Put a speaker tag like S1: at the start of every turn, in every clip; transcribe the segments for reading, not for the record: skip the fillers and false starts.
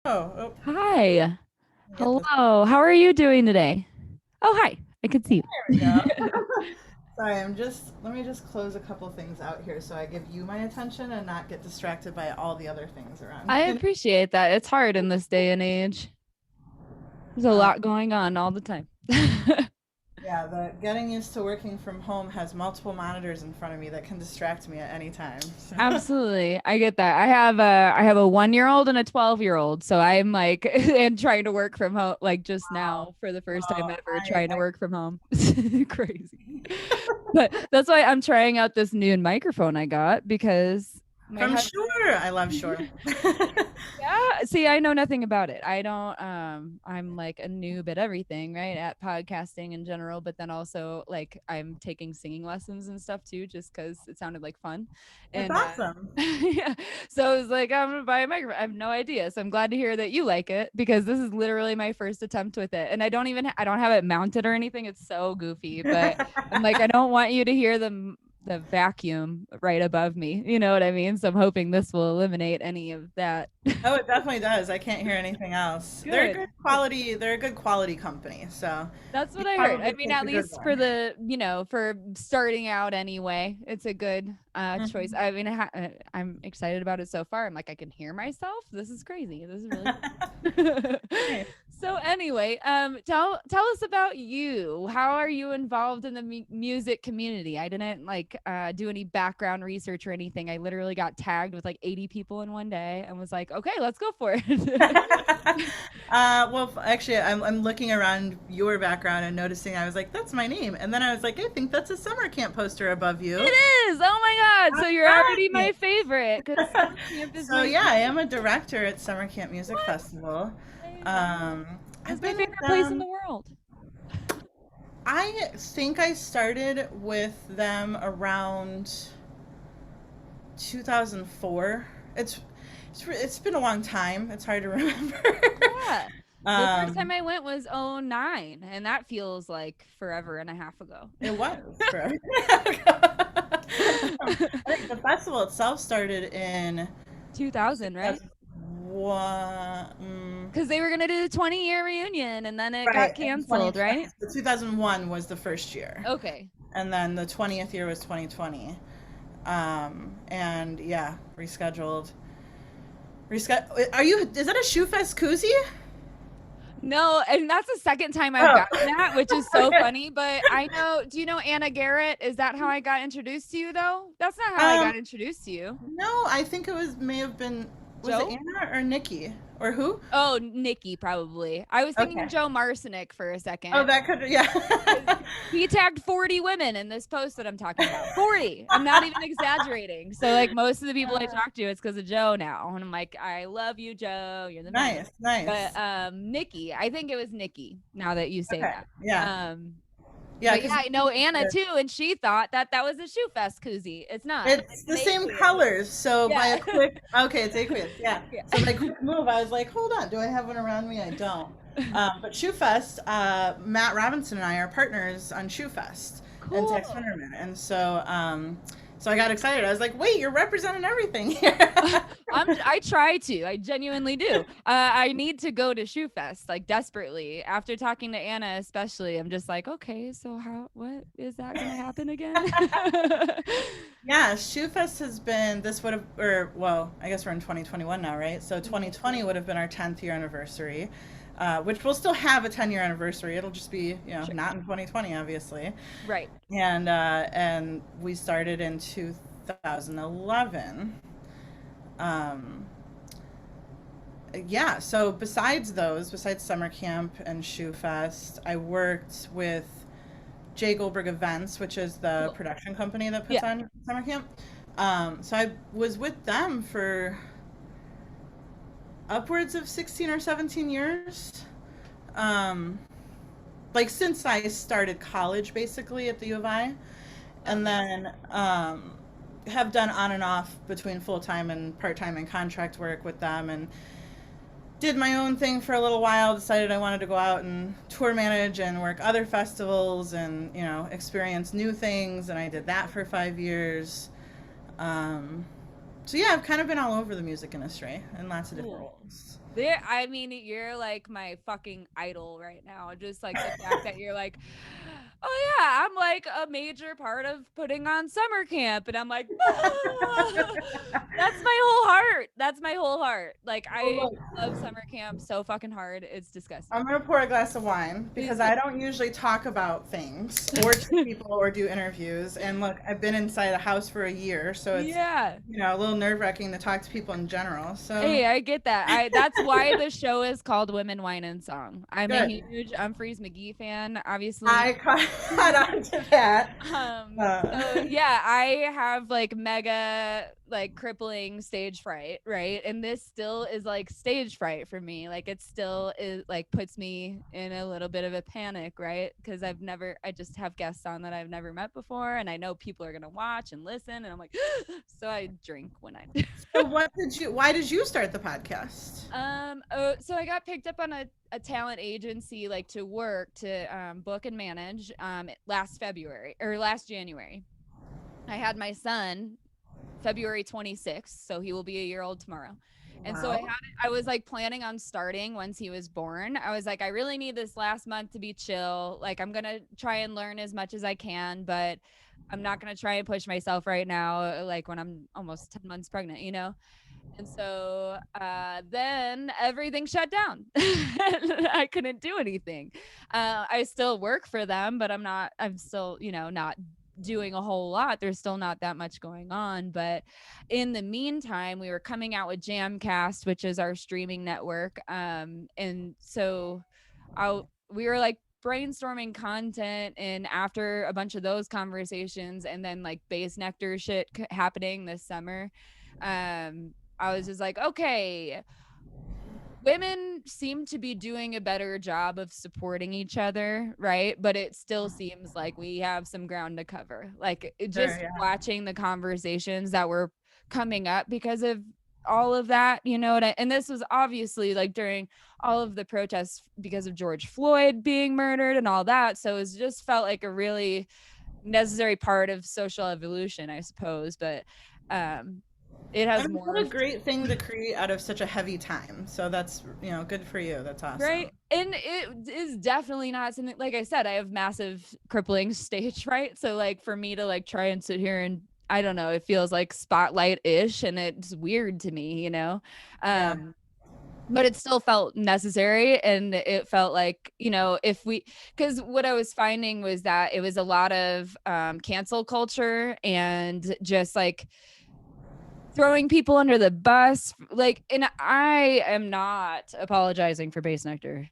S1: Oh,
S2: Hi.
S1: let me get this.
S2: Hello. How are you doing today? Oh, hi. I can see
S1: There we
S2: you.
S1: go. Sorry, let me just close a couple things out here so I give you my attention and not get distracted by all the other things around
S2: I
S1: me.
S2: appreciate that. It's hard in this day and age. There's a
S1: Um,
S2: lot going on all the time.
S1: yeah, the getting used to working from home has multiple monitors in front of me that can distract me at any time. So.
S2: Absolutely. I get that. I have a 1-year-old and a 12-year-old. So I'm like and trying to work from home like just
S1: Wow.
S2: now for the first time
S1: Well,
S2: ever
S1: I,
S2: trying to
S1: I
S2: work from home. Crazy. But that's why I'm trying out this new microphone I got because my
S1: from
S2: headset.
S1: Shure. I love Shure.
S2: Yeah, see, I know nothing about it. I don't I'm like a noob at everything, right? At podcasting in general, but then also like I'm taking singing lessons and stuff too just cuz it sounded like fun.
S1: That's
S2: And
S1: awesome.
S2: yeah. So I was like I'm going to buy a microphone. I have no idea. So I'm glad to hear that you like it because this is literally my first attempt with it. And I don't have it mounted or anything. It's so goofy, but I'm like I don't want you to hear the vacuum right above me. You know what I mean? So I'm hoping this will eliminate any of that.
S1: Oh, it definitely does. I can't hear anything else. They're a
S2: Good.
S1: good quality. They're a good quality company. So
S2: That's
S1: you
S2: what I heard. I
S1: probably
S2: mean,
S1: picked
S2: at
S1: a good
S2: least for
S1: one.
S2: for starting out anyway, it's a good choice.
S1: Mhm.
S2: I mean, I'm excited about it so far. I'm like, I can hear myself. This is crazy. This is really cool.
S1: Nice.
S2: So anyway, tell us about you. How are you involved in the music community? I didn't like do any background research or anything. I literally got tagged with like 80 people in one day and was like, okay, let's go for it.
S1: Well, actually, I'm looking around your background and noticing. I was like, "That's my name," and then I was like, "I think that's a summer camp poster above you."
S2: It is. Oh my God.
S1: All
S2: So you're already my
S1: right.
S2: favorite because summer camp is
S1: So
S2: my
S1: yeah, I
S2: favorite.
S1: am a director at Summer Camp Music
S2: What?
S1: Festival.
S2: Amazing.
S1: Um, I've
S2: That's my
S1: been with
S2: favorite place in
S1: them.
S2: the world.
S1: I think I started with them around 2004. It's been a long time. It's hard to remember.
S2: Yeah. The first time
S1: um,
S2: I went was '09, and that feels like forever and a half ago.
S1: it was forever. I think the festival itself started in
S2: 2000, right?
S1: 2001.
S2: Because they were going to do the 20-year reunion and then it got
S1: Right, in
S2: canceled,
S1: 2020.
S2: right?
S1: So 2001 was the first year,
S2: Okay.
S1: and then the 20th year was 2020. And yeah, rescheduled. Are you? Is that a ShoeFest koozie?
S2: No, and that's the second time I've
S1: Oh.
S2: gotten that, which is so funny. But I know, do you know Anna Garrett? Is that how I got introduced to you, though? That's not how I
S1: um,
S2: got introduced to you.
S1: no, I think it was may have been. Was it
S2: Joe?
S1: Anna or Nikki or who?
S2: Oh, Nikki, probably. I was thinking
S1: Okay.
S2: Joe Marcinick for a
S1: Oh,
S2: second.
S1: that could, yeah.
S2: 'Cause he tagged 40 women in this post that I'm talking about. 40. I'm not even exaggerating. So, like, most of the people I talk to, it's because of Joe now. And I'm like, I love you, Joe. You're the best.
S1: Nice,
S2: But
S1: nice.
S2: Nikki, I think it was Nikki now that you say
S1: Okay,
S2: that.
S1: yeah,
S2: Um,
S1: yeah.
S2: but yeah,
S1: Because
S2: I know Anna too, and she thought that that was a Shoe Fest koozie. It's not.
S1: it's
S2: It's
S1: the
S2: an
S1: same
S2: aqueous.
S1: colors. So by
S2: Yeah.
S1: a quick, okay, it's aqueous. Yeah. So by
S2: Yeah.
S1: quick move, I was like, hold on, do I have one around me? I don't. But ShoeFest, Matt Robinson and I are partners on ShoeFest and Tex
S2: Cool.
S1: Winterman, and so I got excited. I was like, wait, you're representing everything here.
S2: I try to. I genuinely do. I need to go to Shoe Fest like desperately. After talking to Anna, especially, I'm just like, okay, so what is that gonna happen again?
S1: Yeah, ShoeFest has been, this would have, or well, I guess we're in 2021 now, right? So
S2: Mhm.
S1: 2020 would have been our 10th year anniversary, which we'll still have a 10-year anniversary. It'll just be,
S2: Sure.
S1: not in 2020, obviously.
S2: Right.
S1: And we started in 2011. Um, yeah, so besides summer camp and ShoeFest, I worked with Jay Goldberg Events, which is the
S2: Cool.
S1: production company that puts
S2: Yeah.
S1: on summer camp. So I was with them for upwards of 16 or 17 years. Um, like since I started college, basically at the U of I,
S2: Oh,
S1: and
S2: nice.
S1: then have done on and off between full time and part time and contract work with them, and did my own thing for a little while. Decided I wanted to go out and tour manage and work other festivals and experience new things, and I did that for 5 years. Um, So yeah, I've kind of been all over the music industry in lots of different
S2: Cool.
S1: roles.
S2: I mean, you're like my fucking idol right now. Just like the fact that you're like, oh yeah, I'm like a major part of putting on summer camp, and I'm like, ah! That's my whole heart. That's my whole heart. Like
S1: Well,
S2: I
S1: look,
S2: love summer camp so fucking hard. It's disgusting.
S1: I'm gonna pour a glass of wine
S2: Please
S1: because
S2: do.
S1: I don't usually talk about things or to people or do interviews. And look, I've been inside a house for a year, so it's
S2: Yeah.
S1: a little nerve-wracking to talk to people in general. So
S2: Hey, I get that. That's why the show is called Women, Wine, and Song. I'm a
S1: good.
S2: huge Humphreys McGee fan, obviously.
S1: I caught on to that.
S2: So yeah, I have like mega like crippling stage fright, right? And this still is like stage fright for me. Like it still is like puts me in a little bit of a panic, right? Because I just have guests on that I've never met before, and I know people are gonna watch and listen, and I'm like, so I drink when I
S1: So why did you start the podcast?
S2: so I got picked up on a talent agency like to work to book and manage last January. I had my son February 26th, so he will be a year old tomorrow. And so
S1: Wow.
S2: I was like planning on starting once he was born. I was like, I really need this last month to be chill. Like I'm gonna try and learn as much as I can, but I'm not gonna try and push myself right now, like when I'm almost 10 months pregnant, you know? And so then everything shut down. I couldn't do anything. I still work for them, but I'm still, not doing a whole lot. There's still not that much going on. But in the meantime, we were coming out with Jamcast, which is our streaming network. And so we were like brainstorming content, and after a bunch of those conversations and then like Base Nectar shit happening this summer, I was just like, okay, women seem to be doing a better job of supporting each other, right? But it still seems like we have some ground to cover. Like
S1: Sure,
S2: just
S1: yeah.
S2: watching the conversations that were coming up because of all of that, and this was obviously like during all of the protests because of George Floyd being murdered and all that. So it just felt like a really necessary part of social evolution, I suppose. But it has
S1: What a
S2: morphed.
S1: great thing to create out of such a heavy time. So that's, good for you. That's awesome.
S2: Right. And it is definitely not something, like I said, I have massive crippling stage fright. So like for me to like try and sit here and I don't know, it feels like spotlight-ish, and it's weird to me,
S1: Yeah.
S2: But it still felt necessary, and it felt like, because what I was finding was that it was a lot of cancel culture and just like throwing people under the bus, like, and I am not apologizing for Base Nectar.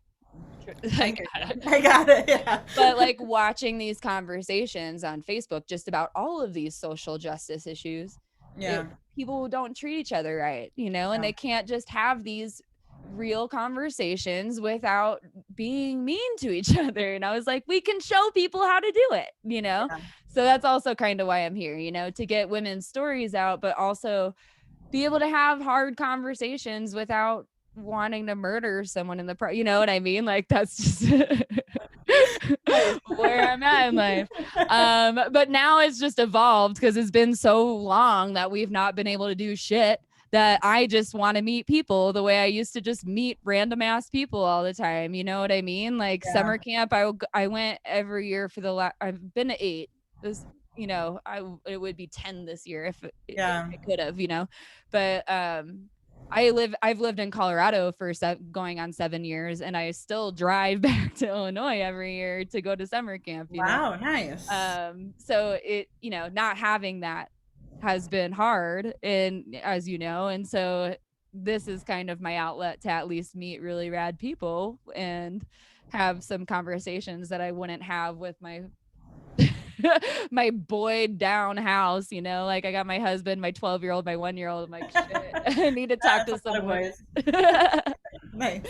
S1: I got it. Yeah.
S2: But like watching these conversations on Facebook just about all of these social justice issues,
S1: Yeah.
S2: people don't treat each other right, and they can't just have these real conversations without being mean to each other. And I was like, we can show people how to do it,
S1: Yeah.
S2: So that's also kind of why I'm here, to get women's stories out, but also be able to have hard conversations without wanting to murder someone in the you know what I mean? Like that's just where I'm at in life. But now it's just evolved because it's been so long that we've not been able to do shit, that I just want to meet people the way I used to just meet random ass people all the time. You know what I mean? Like
S1: Yeah.
S2: summer camp, I went every year for I've been to 8. This, it would be 10 this year if I could have, but I've lived in Colorado for going on 7 years, and I still drive back to Illinois every year to go to summer camp.
S1: Wow, nice.
S2: So it, not having that has been hard, and as you know, and so this is kind of my outlet to at least meet really rad people and have some conversations that I wouldn't have with my my boyed down house, like I got my husband, my 12-year-old, my 1-year-old. I'm like, shit, I need to talk to someone.
S1: Nice.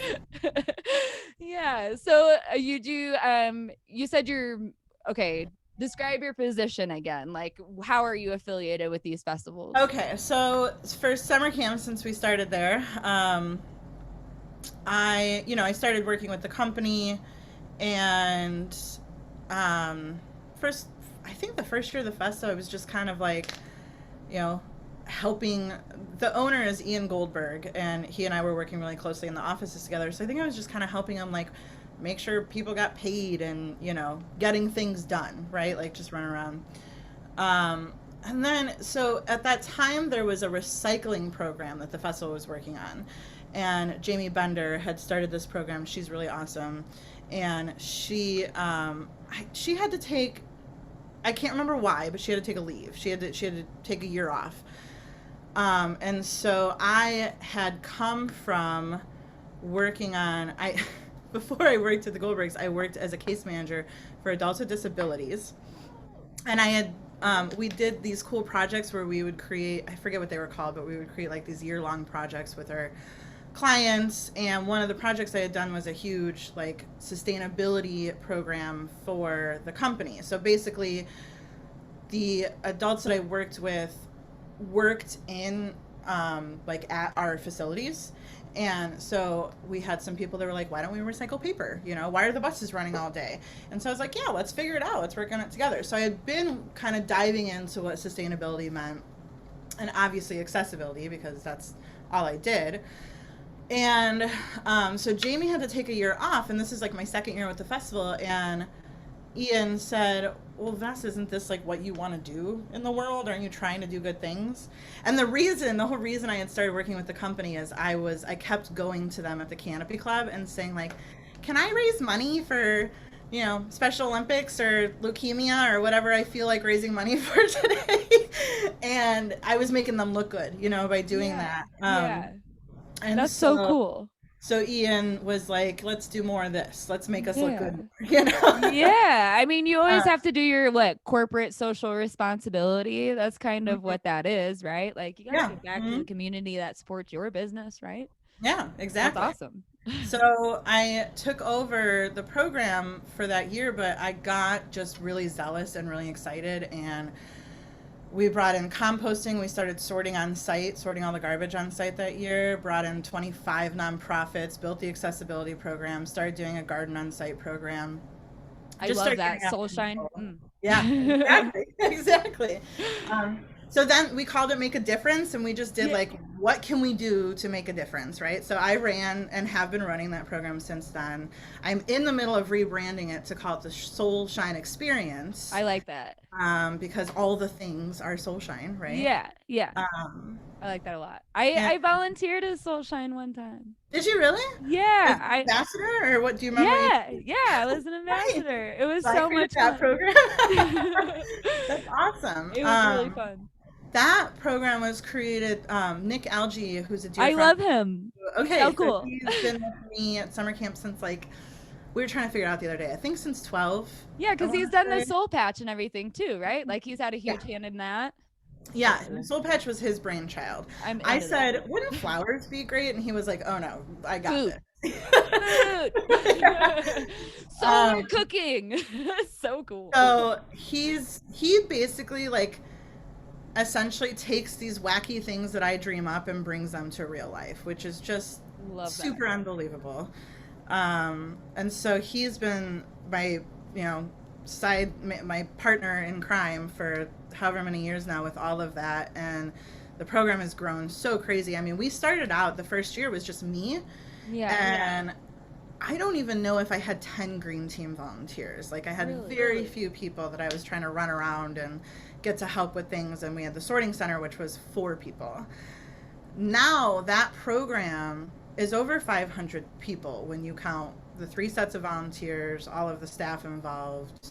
S2: Yeah. So you said okay, describe your position again. Like, how are you affiliated with these festivals?
S1: Okay, so for summer camp, since we started there, I started working with the company, and I think the first year of the festival, I was just kind of like, helping. The owner is Ian Goldberg, and he and I were working really closely in the offices together. So I think I was just kind of helping him, like, make sure people got paid and, getting things done, right? Like, just run around. And then, so at that time, there was a recycling program that the festival was working on. And Jamie Bender had started this program. She's really awesome. And she had to take, I can't remember why, but she had to take a leave. She had to take a year off. And so I had come from working on, before I worked at the Goldbergs, I worked as a case manager for adults with disabilities. And we did these cool projects where we would create, I forget what they were called, but we would create like these year-long projects with our clients. And one of the projects I had done was a huge like sustainability program for the company. So basically the adults that I worked with worked in like at our facilities. And so we had some people that were like, why don't we recycle paper? Why are the buses running all day? And so I was like, yeah, let's figure it out. Let's work on it together. So I had been kind of diving into what sustainability meant, and obviously accessibility, because that's all I did. And so Jamie had to take a year off, and this is like my second year with the festival. And Ian said, well, Vanessa, isn't this like what you want to do in the world? Aren't you trying to do good things? And the whole reason I had started working with the company is I kept going to them at the Canopy Club and saying like, can I raise money for, Special Olympics or leukemia or whatever I feel like raising money for today? And I was making them look good, by doing that.
S2: And that's so cool.
S1: So Ian was like, let's do more of this. Let's make us look good.
S2: Yeah. I mean, you always have to do your corporate social responsibility. That's kind of what that is, right? Like, you got to give back to the community that supports your business, right?
S1: Yeah, exactly.
S2: That's awesome.
S1: So I took over the program for that year, but I got just really zealous and really excited. And we brought in composting. We started sorting on site, sorting all the garbage on site that year, brought in 25 nonprofits, built the accessibility program, started doing a garden on site program.
S2: I love that. Soul Shine.
S1: Yeah, exactly. Exactly. So then we called it Make a Difference, and we just did like, what can we do to make a difference, right? So I ran and have been running that program since then. I'm in the middle of rebranding it to call it the Soul Shine Experience.
S2: I like that.
S1: Because all the things are Soul Shine, right?
S2: Yeah. I like that a lot. I volunteered as Soul Shine one time.
S1: Did you really?
S2: Yeah.
S1: Ambassador, or what do you remember?
S2: Yeah, I was an ambassador. It was so much fun.
S1: Program. That's awesome.
S2: It was really fun.
S1: That program was created, Nick Algie, who's a dear
S2: friend. I love him.
S1: Okay,
S2: so cool.
S1: He's been with me at summer camp since we were trying to figure it out the other day. I think since 12.
S2: Yeah, because he's done the Soul Patch and everything too, right? Like, he's had a huge hand in that.
S1: Yeah, Soul Patch was his brainchild. I said, wouldn't flowers be great? And he was like, oh no, I got this.
S2: Food. Solar cooking. So cool.
S1: So he basically essentially takes these wacky things that I dream up and brings them to real life, which is just super unbelievable. And so he's been my partner in crime for however many years now with all of that. And the program has grown so crazy. I mean, we started out, the first year was just me. And I don't even know if I had 10 green team volunteers. I had very few people that I was trying to run around and get to help with things. And we had the sorting center, which was 4 people. Now that program is over 500 people when you count the 3 sets of volunteers, all of the staff involved,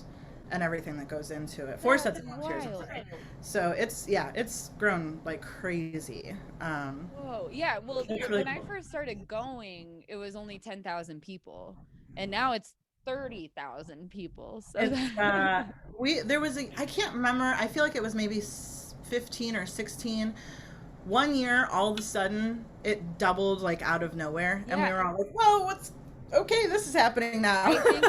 S1: and everything that goes into it. 4 sets of volunteers. So it's grown like crazy.
S2: Whoa, yeah. Well, when I first started going, it was only 10,000 people, and now it's 30,000 people. So
S1: there was I can't remember. I feel like it was maybe 15 or 16. One year, all of a sudden, it doubled out of nowhere, and we were all like, "Whoa, this is happening now."
S2: I think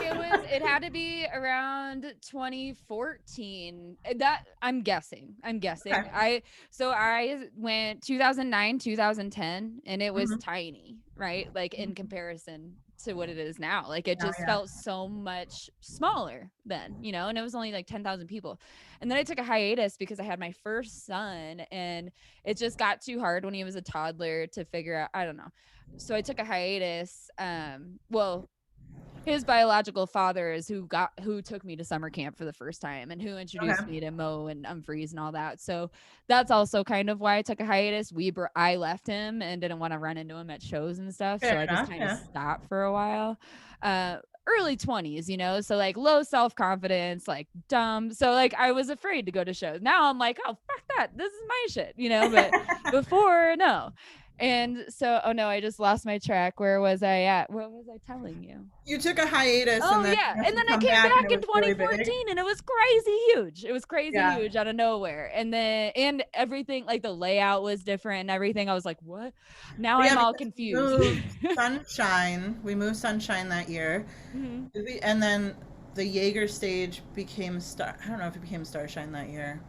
S2: it had to be around 2014. That I'm guessing. Okay. I went 2009, 2010, and it was tiny, right? In comparison to what it is now. Like it
S1: Oh,
S2: just
S1: yeah.
S2: felt so much smaller then, you know, and it was only like 10,000 people. And then I took a hiatus because I had my first son and it just got too hard when he was a toddler to figure out, I don't know. So I took a hiatus. Well, his biological father is who took me to summer camp for the first time and who introduced
S1: Okay.
S2: me to Mo and Umphreys and all that. So that's also kind of why I took a hiatus. I left him and didn't want to run into him at shows and stuff. So
S1: Fair
S2: I just
S1: enough.
S2: kind of
S1: Yeah.
S2: stopped for a while. Early 20s, you know, so like low self-confidence, like dumb. So like I was afraid to go to shows. Now I'm like, oh fuck that. This is my shit, you know, but before, no. And so, oh no, I just lost my track. Where was I at? What was I telling you?
S1: You took a hiatus and
S2: Oh
S1: then
S2: yeah,
S1: you had
S2: and
S1: to
S2: then I
S1: come
S2: came
S1: back and
S2: back
S1: it
S2: in
S1: was really big.
S2: 2014 and it was crazy huge. It was crazy
S1: Yeah.
S2: huge out of nowhere. And then and everything like the layout was different and everything. I was like, "What?" Now
S1: Well,
S2: I'm
S1: yeah,
S2: all
S1: because
S2: confused.
S1: We moved Sunshine that year.
S2: Mhm.
S1: And then the Jaeger stage became Star. I don't know if it became Starshine that year.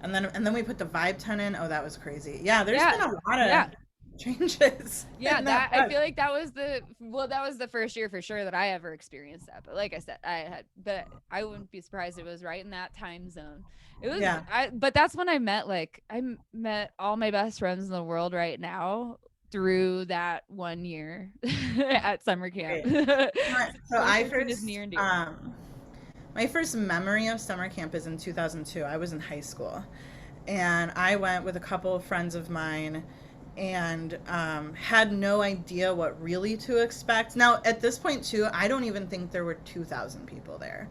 S1: And then we put the Vibe tent in. Oh, that was crazy. Yeah, there's
S2: Yeah.
S1: been a lot of
S2: Yeah.
S1: changes
S2: Yeah,
S1: in that
S2: I
S1: fest.
S2: feel like that was the first year for sure that I ever experienced that. But like I said, but I wouldn't be surprised if it was right in that time zone. It was
S1: Yeah.
S2: but that's when I met all my best friends in the world right now through that one year at summer camp.
S1: Great. So I
S2: 2014 is
S1: first
S2: near and dear.
S1: my first memory of summer camp is in 2002. I was in high school, and I went with a couple of friends of mine and had no idea what really to expect. Now, at this point, too, I don't even think there were 2,000 people there.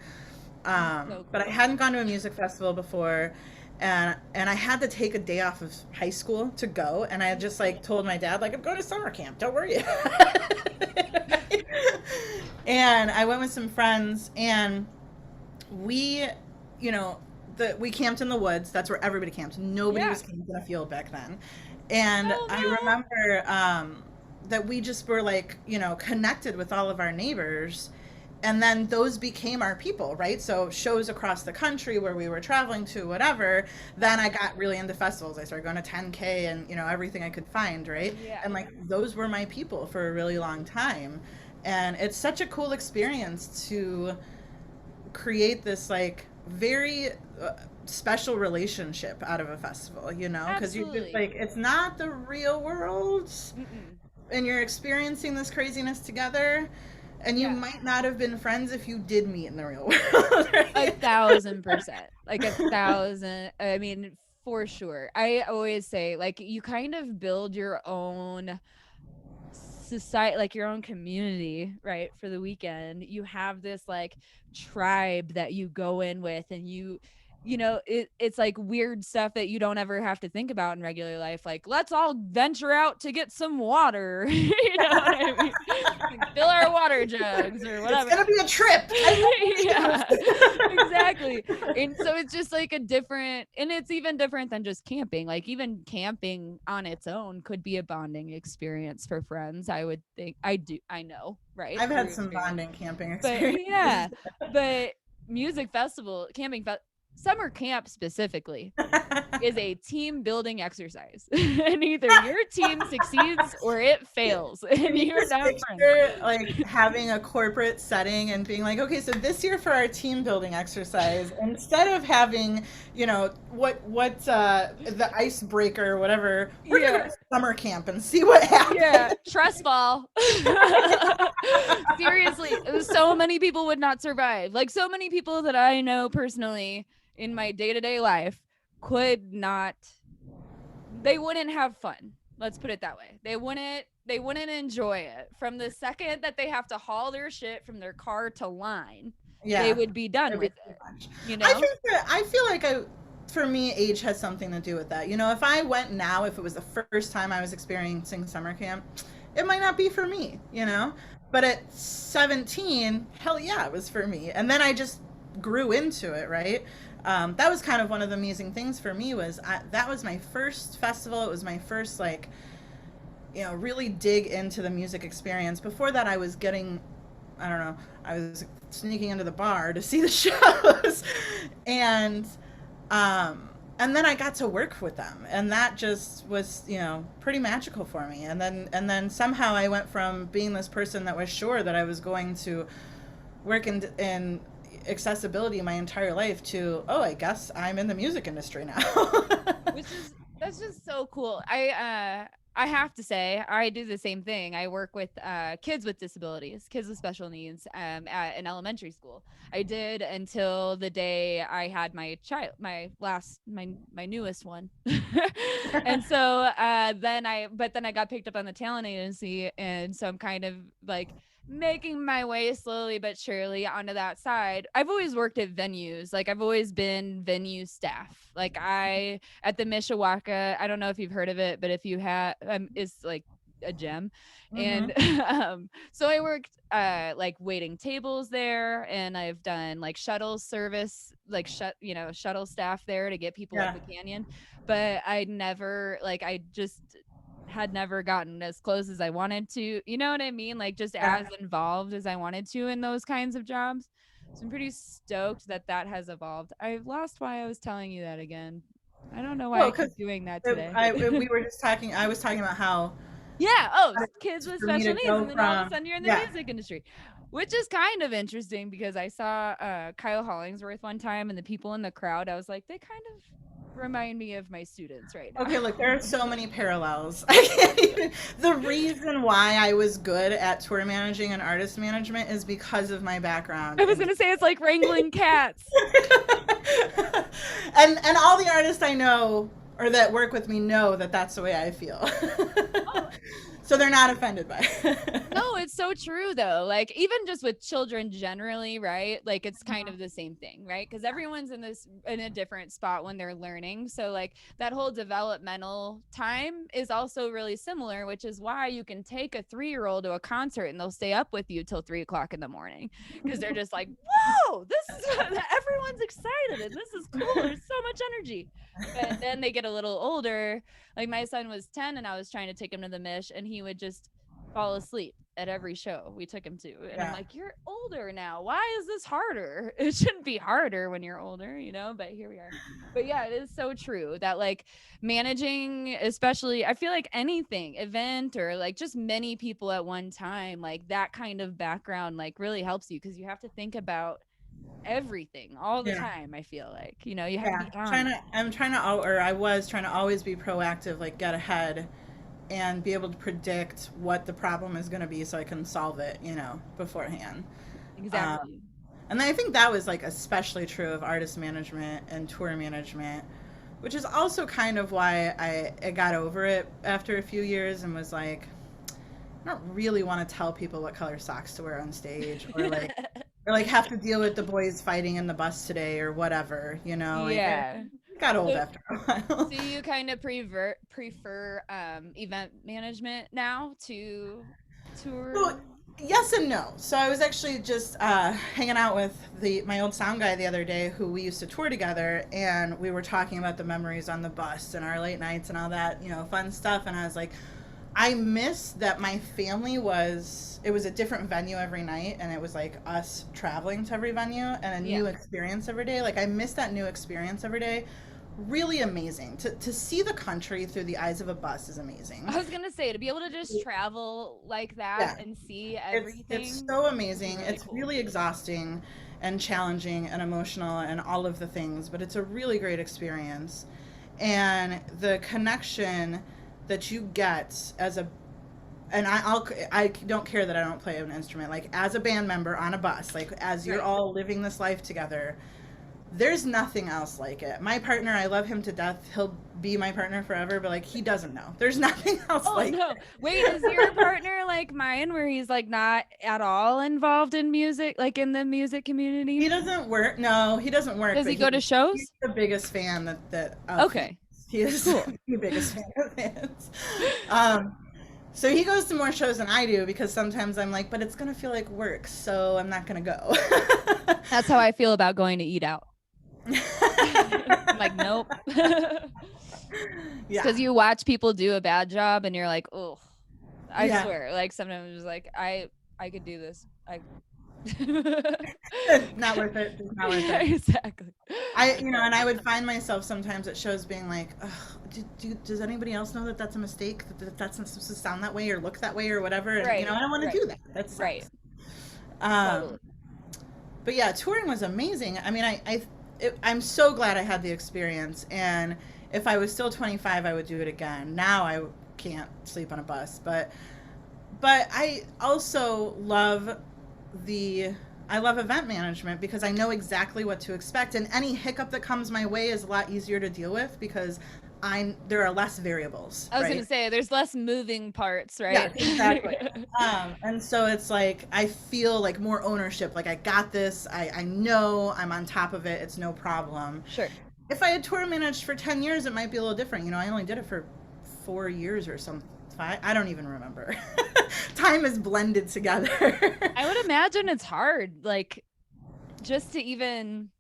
S2: So
S1: But I
S2: cool.
S1: hadn't gone to a music festival before, and I had to take a day off of high school to go, and I had just like told my dad like I'm going to summer camp. Don't worry. And I went with some friends, and we, you know, we camped in the woods. That's where everybody camped. Nobody
S2: Yeah.
S1: was camped in a field back then. And
S2: Hell
S1: I
S2: no.
S1: remember that we just were like, connected with all of our neighbors. And then those became our people, right? So shows across the country where we were traveling to, whatever. Then I got really into festivals. I started going to 10K and everything I could find, right?
S2: Yeah.
S1: And like those were my people for a really long time. And it's such a cool experience to create this like very special relationship out of a festival, because you just
S2: Absolutely.
S1: like it's not the real world
S2: Mm-mm.
S1: and you're experiencing this craziness together, and you
S2: Yeah.
S1: might not have been friends if you did meet in the real world,
S2: A
S1: right?
S2: 1,000%. Like 1,000. I mean, for sure. I always say, like, you kind of build your own society, like your own community, right? For the weekend, you have this like tribe that you go in with, and it's like weird stuff that you don't ever have to think about in regular life. Like, let's all venture out to get some water. You know what I mean? Like, fill our water jugs or
S1: It's
S2: whatever.
S1: gonna be a trip. I love
S2: Yeah,
S1: this.
S2: exactly. And so it's just like and it's even different than just camping. Like even camping on its own could be a bonding experience for friends. I would think. I know, right?
S1: I've had
S2: Through
S1: some
S2: experience.
S1: bonding camping
S2: But
S1: experiences.
S2: yeah, but music festival, summer camp specifically is a team building exercise. And either your team succeeds or it fails
S1: Can
S2: and
S1: you
S2: you're
S1: just
S2: not friends.
S1: picture like having a corporate setting and being like, okay, so this year for our team building exercise, instead of having, the icebreaker or whatever, we're gonna go
S2: Yeah.
S1: to summer camp and see what
S2: Yeah,
S1: happens.
S2: trust fall. Seriously, so many people would not survive. Like so many people that I know personally in my day-to-day life could not they wouldn't have fun. Let's put it that way. They wouldn't enjoy it. From the second that they have to haul their shit from their car to line, they
S1: Yeah,
S2: would be done
S1: it'd be
S2: with
S1: too
S2: it,
S1: much.
S2: you
S1: I
S2: know?
S1: think that I feel like for me, age has something to do with that. If I went now, if it was the first time I was experiencing summer camp, it might not be for me. But at 17, hell yeah, it was for me. And then I just grew into it, right? That was kind of one of the amusing things for me was that was my first festival. It was my first like, really dig into the music experience. Before that, I was getting, I don't know, I was sneaking into the bar to see the shows, and um, and then I got to work with them, and that just was, pretty magical for me. And then somehow I went from being this person that was sure that I was going to work in accessibility my entire life to, oh, I guess I'm in the music industry now.
S2: Which is that's just so cool. I have to say I do the same thing. I work with kids with disabilities, kids with special needs at an elementary school. I did until the day I had my child, my newest one. And so then I got picked up on the talent agency, and so I'm kind of like making my way slowly but surely onto that side. I've always worked at venues. Like I've always been venue staff. Like I at the Mishawaka, I don't know if you've heard of it, but if you have, it's like a gem.
S1: Hmm.
S2: And so I worked like waiting tables there, and I've done like shuttle service, like shuttle staff there to get people up
S1: Yeah.
S2: the canyon. But I just had never gotten as close as I wanted to. You know what I mean? Like just
S1: Yeah.
S2: as involved as I wanted to in those kinds of jobs. So I'm pretty stoked that that has evolved. I've lost why I was telling you that again. I don't know why
S1: Well,
S2: I
S1: because
S2: keep doing that today.
S1: we were just talking. I was talking about how
S2: Yeah. Oh, kids with
S1: for me
S2: special
S1: to
S2: needs.
S1: go
S2: And then all of a
S1: from,
S2: sudden you're in the
S1: yeah.
S2: music industry, which is kind of interesting because I saw Kyle Hollingsworth one time, and the people in the crowd, I was like, they kind of remind me of my students right now.
S1: Okay, look, there are so many parallels. I can't even. The reason why I was good at tour managing and artist management is because of my background
S2: I was
S1: in.
S2: going to say it's like wrangling cats.
S1: And all the artists I know or that work with me know that that's the way I feel.
S2: Oh,
S1: So they're not offended by it.
S2: no, it's so true though. Like even just with children generally, right? Like it's kind of the same thing, right? Because everyone's in a different spot when they're learning. So like that whole developmental time is also really similar, which is why you can take a 3-year-old to a concert and they'll stay up with you till 3 o'clock in the morning because they're just like, whoa, this is everyone's excited and this is cool. There's so much energy. But then they get a little older. Like my son was 10 and I was trying to take him to the Mish, and he would just fall asleep at every show we took him to. And I'm
S1: Yeah.
S2: like, you're older now. Why is this harder? It shouldn't be harder when you're older, but here we are. But yeah, it is so true that like managing, especially, I feel like anything, event or like just many people at one time, like that kind of background, like really helps you because you have to think about everything all the
S1: Yeah.
S2: time. I feel like, you have to
S1: Yeah.
S2: be on it.
S1: I was trying to always be proactive, like get ahead and be able to predict what the problem is going to be so I can solve it, beforehand. Um,
S2: Exactly.
S1: and I think that was like especially true of artist management and tour management, which is also kind of why I got over it after a few years and was like, I don't really want to tell people what color socks to wear on stage or like have to deal with the boys fighting in the bus today or whatever, like I
S2: Yeah.
S1: got old
S2: So,
S1: after a while.
S2: so you kind of prefer event management now to tour?
S1: So yes and no. So I was actually just hanging out with my old sound guy the other day, who we used to tour together, and we were talking about the memories on the bus and our late nights and all that, fun stuff. And I was like, I miss that my family it was a different venue every night, and it was like us traveling to every venue and a
S2: Yeah.
S1: new experience every day. Like I miss that new experience every day. Really amazing to see the country through the eyes of a bus is amazing.
S2: I was gonna say to be able to just travel like that
S1: Yeah.
S2: and see
S1: It's
S2: everything
S1: so
S2: would be
S1: amazing.
S2: really
S1: It's
S2: cool.
S1: really exhausting and challenging and emotional and all of the things, but it's a really great experience. And the connection that you get as a and I don't care that I don't play an instrument. Like as a band member on a bus, like as you're
S2: Right.
S1: all living this life together, there's nothing else like it. My partner, I love him to death. He'll be my partner forever, but like he doesn't know. There's nothing else
S2: Oh
S1: like
S2: no. Wait, is your partner like mine where he's like not at all involved in music, like in the music
S1: He
S2: community?
S1: doesn't work. No, he doesn't work.
S2: Does
S1: But
S2: he go to
S1: he's
S2: shows?
S1: the biggest fan that of fans.
S2: Okay.
S1: He is
S2: Cool.
S1: the biggest fan of fans. Um, so he goes to more shows than I do because sometimes I'm like, but it's gonna feel like work, so I'm not gonna go.
S2: That's how I feel about going to eat out. I'm like, nope.
S1: Yeah,
S2: Because you watch people do a bad job and you're like, oh, I
S1: yeah,
S2: swear. Like sometimes it's like I could do this.
S1: Not worth it. Just not worth it.
S2: Exactly.
S1: And I would find myself sometimes at shows being like, ugh, does anybody else know that that's a mistake? That's not supposed to sound that way or look that way or whatever. And,
S2: Right.
S1: I don't want to
S2: Right.
S1: do that. That sucks.
S2: Right.
S1: Um, but yeah, touring was amazing. I mean, I'm so glad I had the experience. And if I was still 25, I would do it again. Now I can't sleep on a bus, but I also love I love event management because I know exactly what to expect, and any hiccup that comes my way is a lot easier to deal with because there are less variables.
S2: I was
S1: right?
S2: gonna say there's less moving parts, right?
S1: Yeah, exactly. And so it's like I feel like more ownership. Like I got this. I know I'm on top of it. It's no problem.
S2: Sure.
S1: If I had tour managed for 10 years, it might be a little different. I only did it for 4 years or something. I don't even remember. Time is blended together.
S2: I would imagine it's hard, like, just to even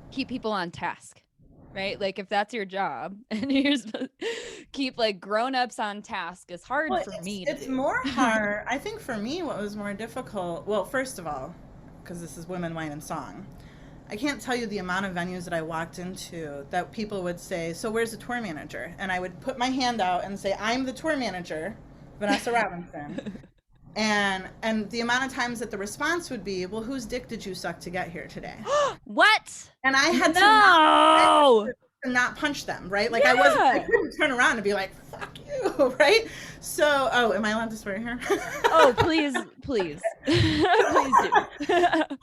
S2: keep people on task, right? Like, if that's your job and you're supposed to keep like grown-ups on task, is hard for me to
S1: It's
S2: do.
S1: more hard. I think for me, what was more difficult, well, first of all, because this is Women, Wine, and Song, I can't tell you the amount of venues that I walked into that people would say, so where's the tour manager? And I would put my hand out and say, I'm the tour manager, Vanessa Robinson. And the amount of times that the response would be, well, whose dick did you suck to get here today?
S2: What?
S1: And I had to not punch them, right? Like I couldn't turn around and be like, fuck you, right? So, am I allowed to swear here?
S2: Oh, please, please. Please do.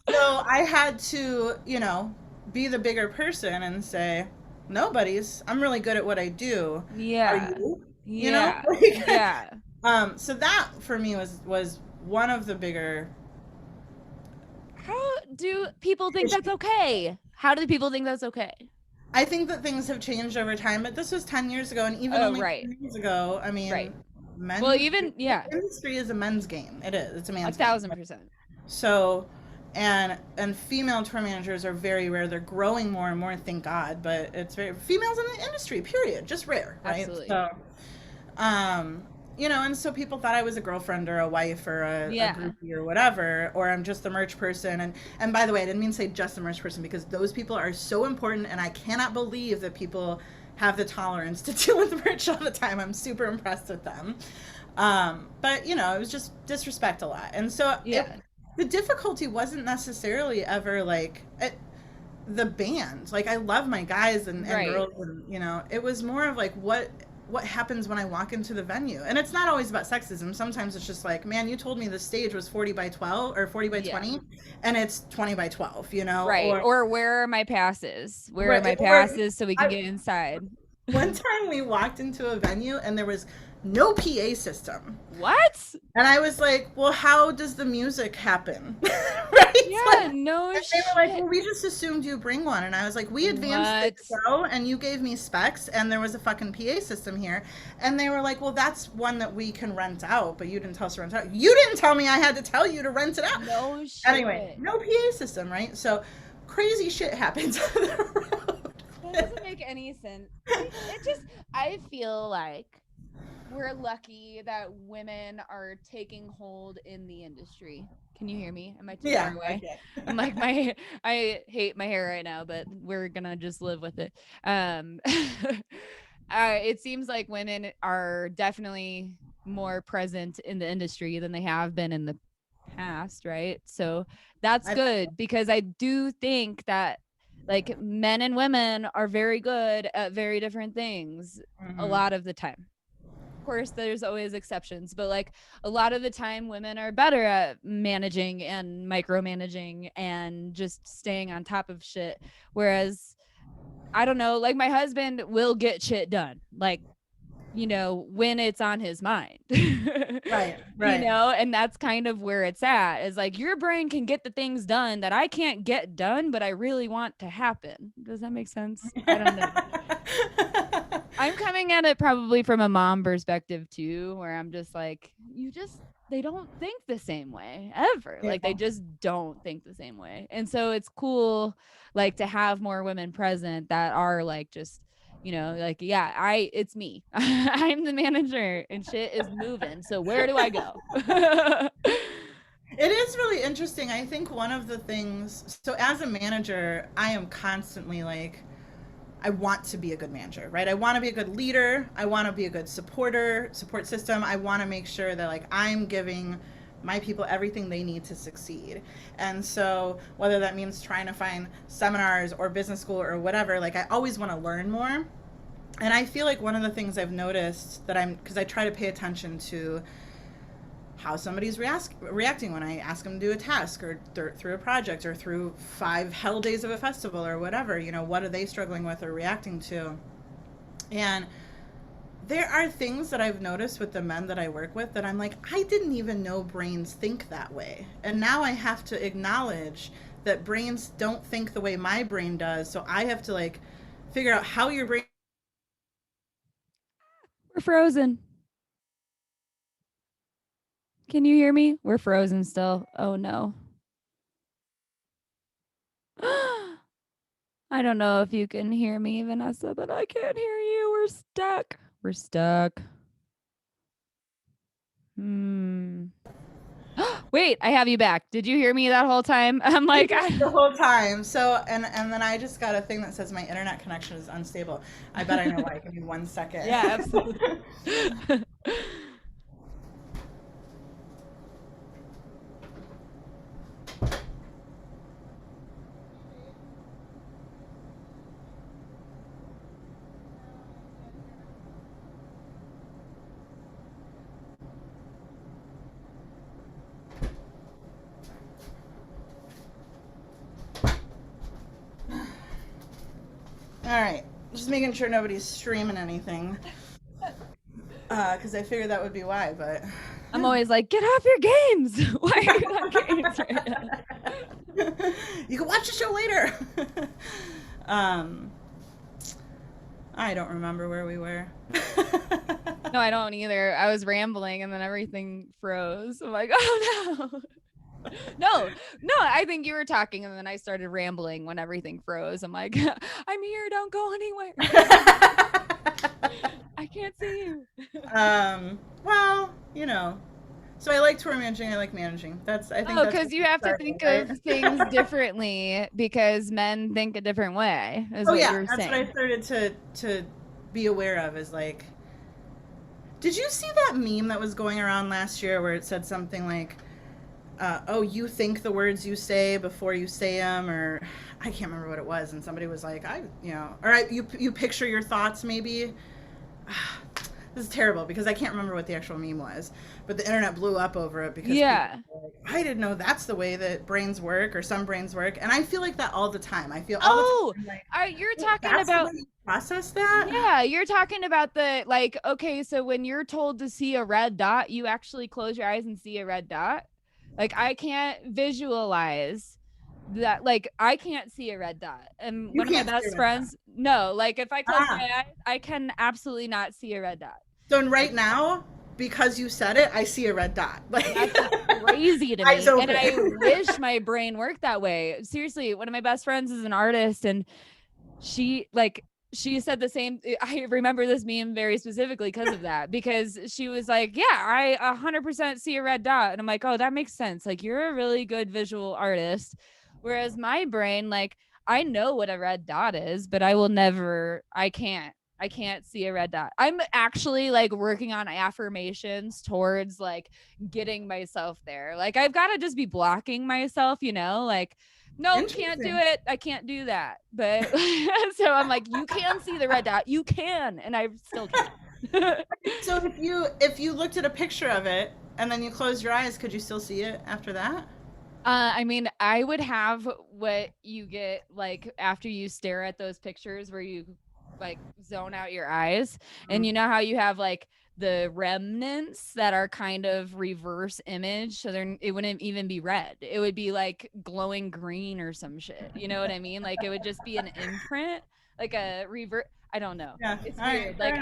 S1: So I had to, be the bigger person and say, nobody's. I'm really good at what I do.
S2: Yeah.
S1: Are you?
S2: Yeah. Yeah.
S1: So that for me was one of the bigger.
S2: How do people think that's okay? How do people think that's okay?
S1: I think that things have changed over time, but this was 10 years ago, and even only 10 years ago, I mean, the industry is a men's game. It is. It's a man's
S2: 1,000%.
S1: So, and female tour managers are very rare. They're growing more and more, thank God. But it's very females in the industry. Period. Just rare, right?
S2: Absolutely.
S1: So, and so people thought I was a girlfriend or a wife or a groupie or whatever, or I'm just the merch person. And by the way, I didn't mean to say just the merch person because those people are so important, and I cannot believe that people have the tolerance to deal with merch all the time. I'm super impressed with them. But it was just disrespect a lot. And so the difficulty wasn't necessarily ever like the band. Like I love my guys and girls, and it was more of like what happens when I walk into the venue. And it's not always about sexism. Sometimes it's just like, man, you told me the stage was 40 by 12 or 40 by 20 and it's 20 by 12,
S2: Right. Or where are my passes? Where are my passes so we can get inside?
S1: One time we walked into a venue and there was no PA system.
S2: What?
S1: And I was like, well, how does the music happen? Right?
S2: Yeah, no shit.
S1: They were like, well, we just assumed you bring one. And I was like, we advanced the show and you gave me specs and there was a fucking PA system here. And they were like, well, that's one that we can rent out, but you didn't tell us to rent it out. You didn't tell me I had to tell you to rent it out.
S2: No shit.
S1: Anyway, no PA system, right? So crazy shit happens on the road.
S2: That doesn't make any sense. I feel like we're lucky that women are taking hold in the industry. Can you hear me? Am I too far away? Okay. I'm like I hate my hair right now, but we're gonna just live with it. It seems like women are definitely more present in the industry than they have been in the past, right? So that's good because I do think that like men and women are very good at very different things a lot of the time. Of course, there's always exceptions, but like a lot of the time women are better at managing and micromanaging and just staying on top of shit. Whereas, I don't know, like my husband will get shit done. Like, when it's on his mind. Right. And that's kind of where it's at, is like your brain can get the things done that I can't get done, but I really want to happen. Does that make sense? I don't know. I'm coming at it probably from a mom perspective too, where I'm just like, they don't think the same way ever. Yeah. Like they just don't think the same way. And so it's cool, like to have more women present that are like, just, it's me. I'm the manager and shit is moving. So where do I go?
S1: It is really interesting. I think one of the things, so as a manager, I am constantly like, I want to be a good manager, right? I want to be a good leader. I want to be a good support system. I want to make sure that like I'm giving my people everything they need to succeed. And so whether that means trying to find seminars or business school or whatever, like I always want to learn more. And I feel like one of the things I've noticed that because I try to pay attention to how somebody's reacting when I ask them to do a task or through a project or through 5 hell days of a festival or whatever, what are they struggling with or reacting to? And there are things that I've noticed with the men that I work with that I'm like, I didn't even know brains think that way. And now I have to acknowledge that brains don't think the way my brain does. So I have to like figure out how your brain.
S2: We're frozen. Can you hear me? We're frozen still. Oh no. I don't know if you can hear me, Vanessa, but I can't hear you. We're stuck. We're stuck. Wait, I have you back. Did you hear me that whole time? I'm like
S1: the whole time. So and then I just got a thing that says my internet connection is unstable. I bet I know why. Give me 1 second.
S2: Yeah, absolutely.
S1: All right, just making sure nobody's streaming anything, because I figured that would be why. But
S2: I'm always like, get off your games. Why are you on games right
S1: now? You can watch the show later. I don't remember where we were.
S2: No, I don't either. I was rambling and then everything froze. I'm like, oh no. No, I think you were talking and then I started rambling when everything froze. I'm like, I'm here, don't go anywhere. I can't see you.
S1: Well, so I like tour managing, I like managing. I think
S2: because you have to think of things differently because men think a different way, is what you're saying.
S1: That's what I started to be aware of, is like, did you see that meme that was going around last year where it said something like, oh, you think the words you say before you say them, or I can't remember what it was, and somebody was like, you picture your thoughts maybe. This is terrible because I can't remember what the actual meme was, but the internet blew up over it because people were like, I didn't know that's the way that brains work, or some brains work, and I feel like that all the time. I feel all the time like,
S2: you're talking about
S1: process that?
S2: Yeah, you're talking about the like, okay, so when you're told to see a red dot, you actually close your eyes and see a red dot. Like I can't visualize that, like I can't see a red dot. And one of my best friends, no, like if I close my eyes, I can absolutely not see a red dot.
S1: So right now, because you said it, I see a red dot. Like
S2: that's crazy to me. And I wish my brain worked that way. Seriously, one of my best friends is an artist, and she said the same. I remember this meme very specifically because of that, because she was like, yeah, I 100% see a red dot. And I'm like, oh, that makes sense. Like you're a really good visual artist. Whereas my brain, like I know what a red dot is, but I can't see a red dot. I'm actually like working on affirmations towards like getting myself there. Like I've got to just be blocking myself, like, no, can't do it. I can't do that. But so I'm like, you can see the red dot. You can. And I still can't.
S1: So if you looked at a picture of it and then you closed your eyes, could you still see it after that?
S2: I mean, I would have what you get like after you stare at those pictures where you like zone out your eyes, and you know how you have like the remnants that are kind of reverse image, so it wouldn't even be red, it would be like glowing green or some shit, you know what I mean? Like it would just be an imprint, like a revert. I don't know.
S1: Yeah,
S2: it's weird. Like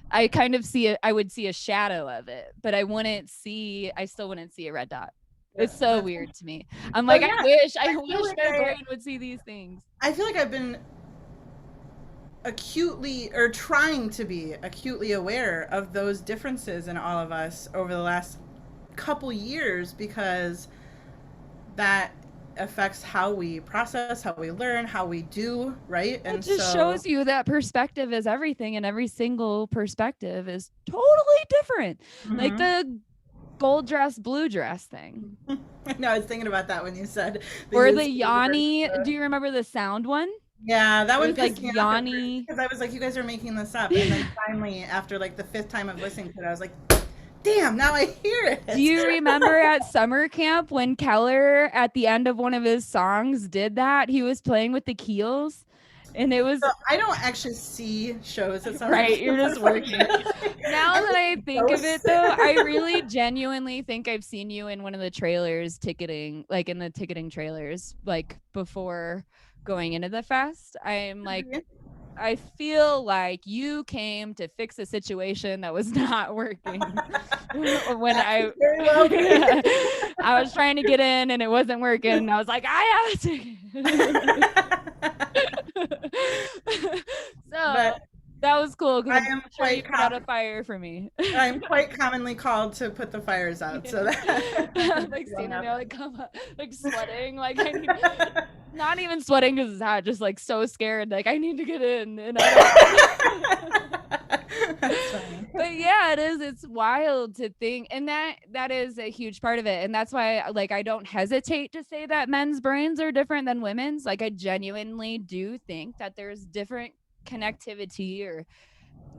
S2: I kind of see it. I would see a shadow of it, but I still wouldn't see a red dot. It's so weird to me. I'm like, I wish my brain would see these things.
S1: I feel like I've been trying to be acutely aware of those differences in all of us over the last couple years, because that affects how we process, how we learn, how we do, right?
S2: It just shows you that perspective is everything, and every single perspective is totally different. Like the gold dress, blue dress thing.
S1: No, I was thinking about that when you said
S2: or the Yanni. Do you remember the sound one?
S1: Yeah, that one
S2: pissed me off
S1: because I was like, you guys are making this up. And then finally, after like the 5th time of listening to it, I was like, damn, now I hear it.
S2: Do you remember at summer camp when Keller, at the end of one of his songs, did that? He was playing with the keels. And it was.
S1: So I don't actually see shows at summer
S2: right,
S1: camp.
S2: You're just working. Now that I think of it, though, I really genuinely think I've seen you in one of the trailers ticketing, like in the ticketing trailers, like before going into the fest. I'm like, I feel like you came to fix a situation that was not working. When I was trying to get in and it wasn't working, and I was like, I have to. So that was cool because I'm sure you put out a fire for me.
S1: I'm quite commonly called to put the fires out. So that
S2: like standing there, like come up, like sweating, like I need, not even sweating because it's hot, just like so scared, like I need to get in. And
S1: That's funny.
S2: But yeah, it is. It's wild to think, and that is a huge part of it, and that's why like I don't hesitate to say that men's brains are different than women's. Like I genuinely do think that there's different connectivity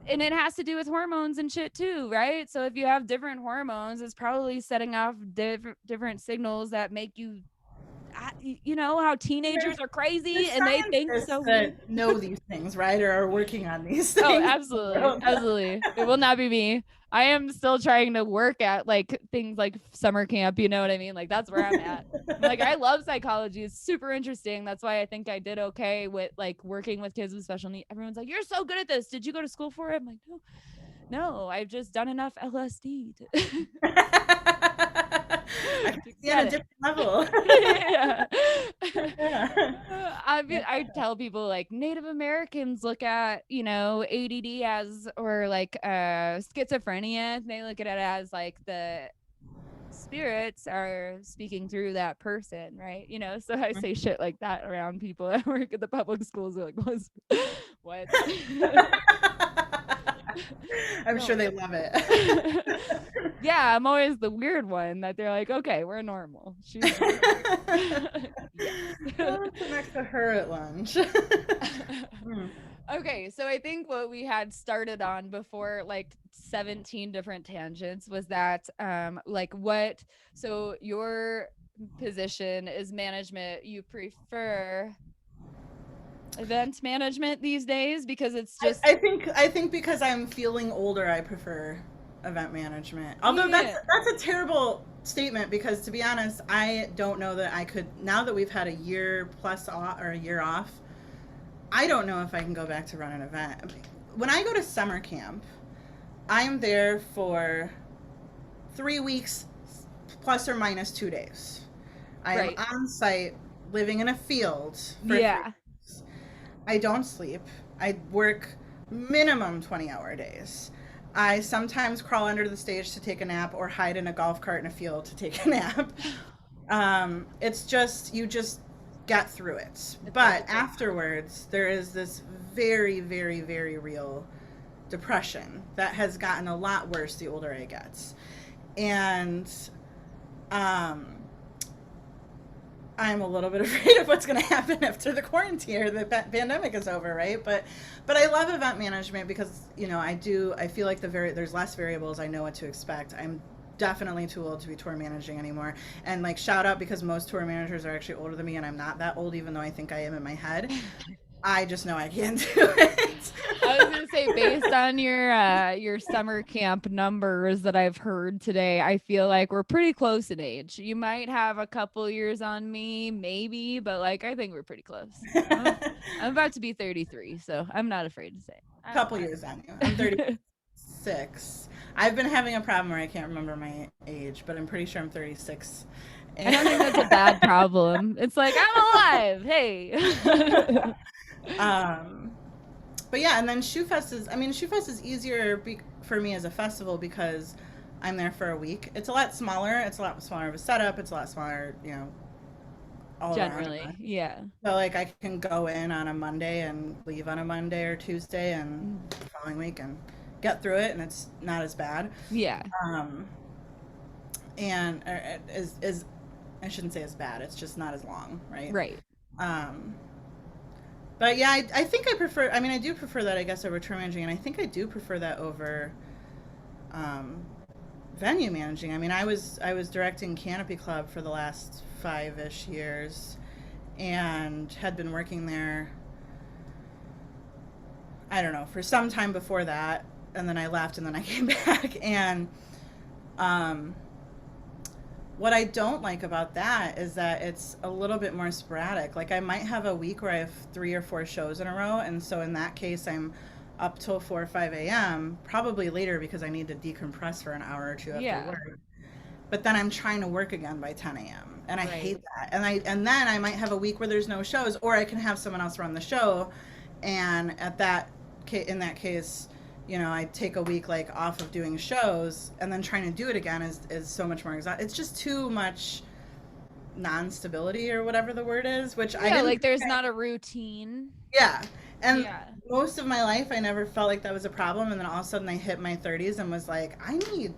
S2: and it has to do with hormones and shit too, right? So if you have different hormones, it's probably setting off different signals that make you, you know, how teenagers are crazy and they think so.
S1: That know these things, right? Or are working on these things.
S2: Oh, absolutely. It will not be me. I am still trying to work at like things like summer camp, you know what I mean? Like that's where I'm at. Like I love psychology. It's super interesting. That's why I think I did okay with like working with kids with special needs. Everyone's like, you're so good at this. Did you go to school for it? I'm like, no, I've just done enough LSD
S1: at a different level.
S2: Yeah. I tell people like Native Americans look at, you know, ADD as, or like schizophrenia. They look at it as like the spirits are speaking through that person, right? You know, so I say shit like that around people that work at the public schools. They're like, what?
S1: I'm sure they love it.
S2: Yeah, I'm always the weird one that they're like, okay, we're normal. She's
S1: next to her at lunch.
S2: Okay, so I think what we had started on before, like 17 different tangents, was that like what, so your position is management. You prefer event management these days because it's just
S1: I think because I'm feeling older, I prefer event management. Although that's a terrible statement, because to be honest, I don't know that I could, now that we've had a year plus off, or a year off, I don't know if I can go back to run an event. When I go to summer camp, I'm there for 3 weeks plus or minus 2 days. I am on site living in a field for 3 weeks. I don't sleep. I work minimum 20-hour days. I sometimes crawl under the stage to take a nap or hide in a golf cart in a field to take a nap. It's just, you just get through it. But afterwards, there is this very, very, very real depression that has gotten a lot worse the older I get. And I'm a little bit afraid of what's going to happen after the quarantine or the pandemic is over, right? But I love event management because, you know, I feel like there's less variables. I know what to expect. I'm definitely too old to be tour managing anymore. And like, shout out, because most tour managers are actually older than me, and I'm not that old, even though I think I am in my head. I just know I can't do it.
S2: I was gonna say, based on your summer camp numbers that I've heard today, I feel like we're pretty close in age. You might have a couple years on me, maybe, but like I think we're pretty close. I'm about to be 33, so I'm not afraid to say.
S1: A couple years on you. I'm 36. I've been having a problem where I can't remember my age, but I'm pretty sure I'm 36.
S2: I don't think that's a bad problem. It's like, I'm alive. Hey.
S1: But yeah, and then ShoeFest is easier for me as a festival because I'm there for a week. It's a lot smaller. It's a lot smaller of a setup. It's a lot smaller, you know, all around us.
S2: Generally, yeah.
S1: So like I can go in on a Monday and leave on a Monday or Tuesday and
S2: Mm.
S1: the following week and get through it, and it's not as bad.
S2: Yeah.
S1: Um, and is I shouldn't say as bad. It's just not as long, right?
S2: Right.
S1: Um, but yeah, I think I prefer. I mean, I do prefer that, I guess, over tour managing, and I think I do prefer that over um, venue managing. I mean, I was directing Canopy Club for the last 5-ish years, and had been working there. I don't know, for some time before that, and then I left, and then I came back, and um, what I don't like about that is that it's a little bit more sporadic. Like I might have a week where I have 3 or 4 shows in a row, and so in that case, I'm up till 4 or 5 a.m. Probably later because I need to decompress for an hour or two after
S2: Yeah.
S1: work. But then I'm trying to work again by 10 a.m. and I hate
S2: Right.
S1: that. And then I might have a week where there's no shows, or I can have someone else run the show, and in that case, I take a week like off of doing shows, and then trying to do it again is so much more exhausting. It's just too much non-stability or whatever the word is, which I
S2: Yeah,
S1: didn't
S2: like
S1: think
S2: there's not a routine.
S1: yeah. And
S2: Yeah.
S1: most of my life I never felt like that was a problem, and then all of a sudden I hit my 30s and was like, I need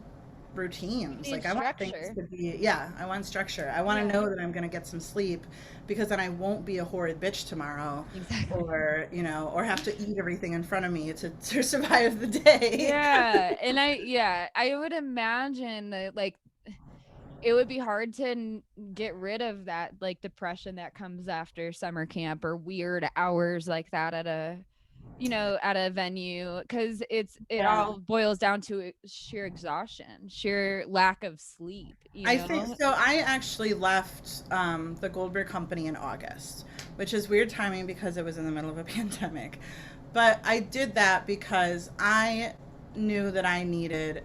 S1: routines.
S2: Need
S1: Like I want things
S2: structure.
S1: to be, yeah, I want structure. I want to
S2: Yeah.
S1: know that I'm going to get some sleep, because then I won't be a horrid bitch tomorrow,
S2: Exactly.
S1: or have to eat everything in front of me to survive the day.
S2: Yeah. And I would imagine that like it would be hard to get rid of that like depression that comes after summer camp or weird hours like that at a venue, because it
S1: Yeah.
S2: all boils down to sheer exhaustion, sheer lack of sleep, you
S1: I think
S2: know.
S1: so. I actually left the Goldberg Company in August, which is weird timing because it was in the middle of a pandemic. But I did that because I knew that I needed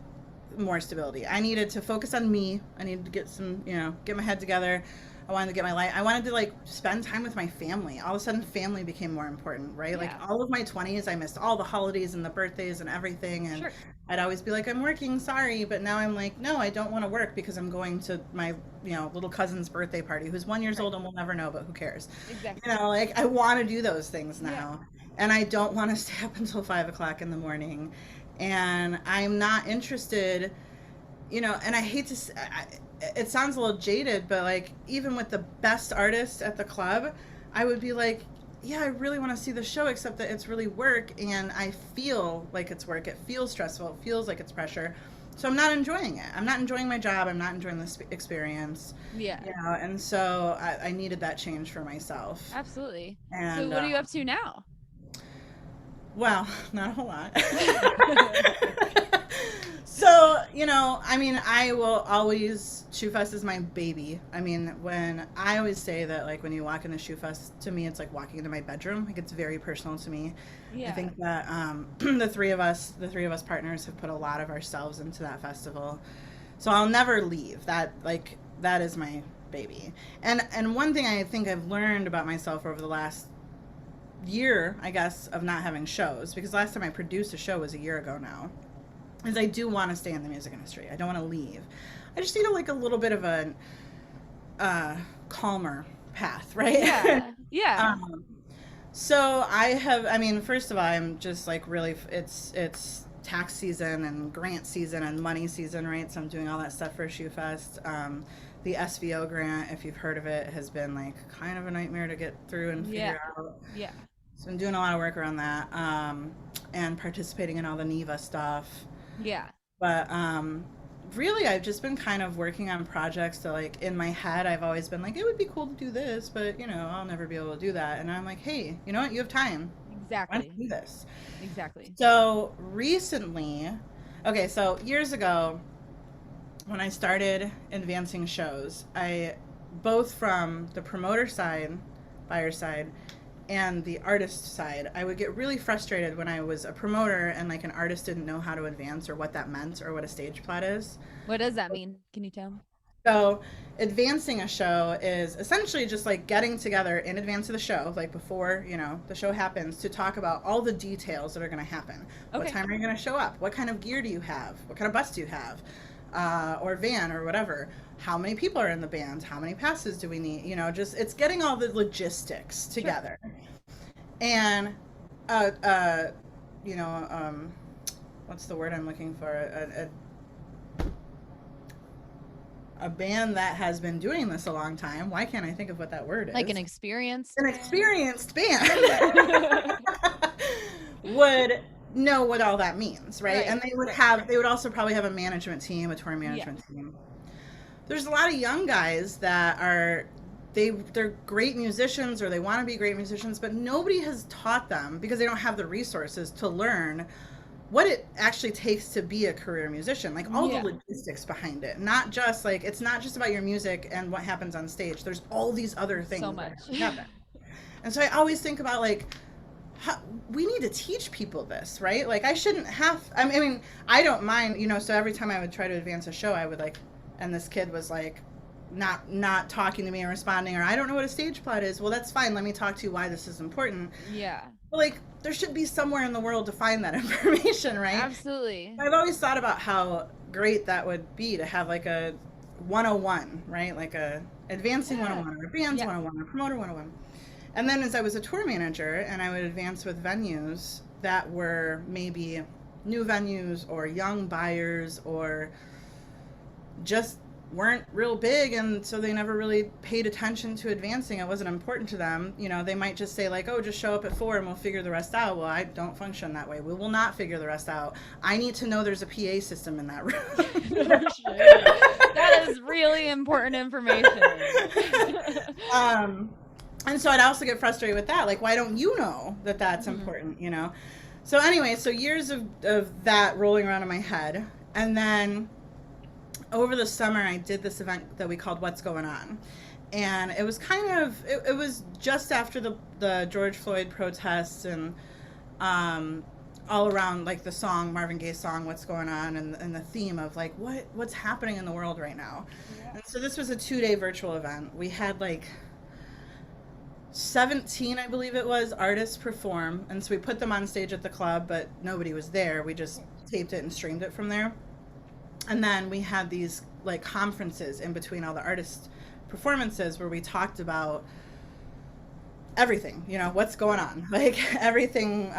S1: more stability. I needed to focus on me. I needed to get my head together. I wanted to get my life. I wanted to like spend time with my family. All of a sudden, family became more important, right? Like
S2: Yeah.
S1: all of my 20s, I missed all the holidays and the birthdays and everything. And
S2: Sure.
S1: I'd always be like, I'm working, sorry. But now I'm like, no, I don't want to work because I'm going to my, little cousin's birthday party who's 1 year
S2: Right.
S1: old and will never know, but who cares?
S2: Exactly.
S1: Like I want to do those things
S2: Yeah.
S1: now. And I don't want to stay up until 5 o'clock in the morning. And I'm not interested, and I hate to, it sounds a little jaded, but like even with the best artists at the club, I would be like, yeah, I really want to see the show, except that it's really work, and I feel like it's work. It feels stressful. It feels like it's pressure. So I'm not enjoying it. I'm not enjoying my job. I'm not enjoying this experience.
S2: Yeah.
S1: And so I needed that change for myself.
S2: Absolutely. So
S1: And
S2: what are you up to now?
S1: well, not a whole lot. So, I mean, I will always, ShoeFest is my baby. I mean, when I always say that, like, when you walk into ShoeFest, to me, it's like walking into my bedroom. Like, it's very personal to me.
S2: Yeah.
S1: I think that the three of us partners have put a lot of ourselves into that festival. So I'll never leave. That is my baby. And one thing I think I've learned about myself over the last year, I guess, of not having shows, because last time I produced a show was a year ago now, is I do want to stay in the music industry. I don't want to leave. I just need a little bit of a calmer path, right?
S2: Yeah. Yeah.
S1: So I mean, first of all, I'm just like really, it's tax season and grant season and money season, right? So I'm doing all that stuff for ShoeFest. The SVO grant, if you've heard of it, has been like kind of a nightmare to get through and figure out.
S2: Yeah.
S1: So I'm doing a lot of work around that, and participating in all the NEVA stuff.
S2: Yeah.
S1: But really, I've just been kind of working on projects that, like, in my head, I've always been like, it would be cool to do this, but, I'll never be able to do that. And I'm like, hey, you know what? You have time. Why don't
S2: Exactly.
S1: you do this?
S2: Exactly.
S1: So recently, okay, so years ago, when I started advancing shows, both from the promoter side, buyer side, and the artist side, I would get really frustrated when I was a promoter and like an artist didn't know how to advance or what that meant or what a stage plat is.
S2: What does that mean? Can you tell me?
S1: So advancing a show is essentially just like getting together in advance of the show, like before, the show happens, to talk about all the details that are going to happen. What
S2: Okay.
S1: time are you going to show up? What kind of gear do you have? What kind of bus do you have? or van or whatever. How many people are in the band? How many passes do we need? You know, just it's getting all the logistics together. Sure. And, uh, uh, you know, what's the word I'm looking for? A band that has been doing this a long time. Why can't I think of what that word is?
S2: Like an experienced
S1: band would know what all that means, right? And they would also probably have a management team, a tour management team. There's a lot of young guys that they're great musicians, or they want to be great musicians, but nobody has taught them, because they don't have the resources to learn what it actually takes to be a career musician, like all the logistics behind it. Not just like, it's not just about your music and what happens on stage. There's all these other things that happen. And so I always think about like, we need to teach people this, right? Like I shouldn't have, I mean, I don't mind, you know, so every time I would try to advance a show, I would like, and this kid was like, not talking to me or responding, or I don't know what a stage plot is. Well, that's fine. Let me talk to you why this is important.
S2: Yeah.
S1: But like, there should be somewhere in the world to find that information, right?
S2: Absolutely.
S1: I've always thought about how great that would be to have like a 101, right? Like a advancing 101 or a bands 101 or promoter 101. And then as I was a tour manager and I would advance with venues that were maybe new venues or young buyers or just weren't real big, and so they never really paid attention to advancing. It wasn't important to them. You know, they might just say like, oh, just show up at 4 and we'll figure the rest out. Well, I don't function that way. We will not figure the rest out. I need to know there's a PA system in that room.
S2: That is really important information.
S1: And so I'd also get frustrated with that. Like, why don't you know that that's important, you know? So anyway, so years of that rolling around in my head. And then over the summer, I did this event that we called What's Going On. And it was kind of, it was just after the George Floyd protests and all around like the song, Marvin Gaye's song, What's Going On, and the theme of like, what's happening in the world right now. Yeah. And so this was a 2-day virtual event. We had like 17, I believe it was, artists perform. And so we put them on stage at the club, but nobody was there. We just taped it and streamed it from there. And then we had these like conferences in between all the artist performances where we talked about everything, you know, what's going on, like everything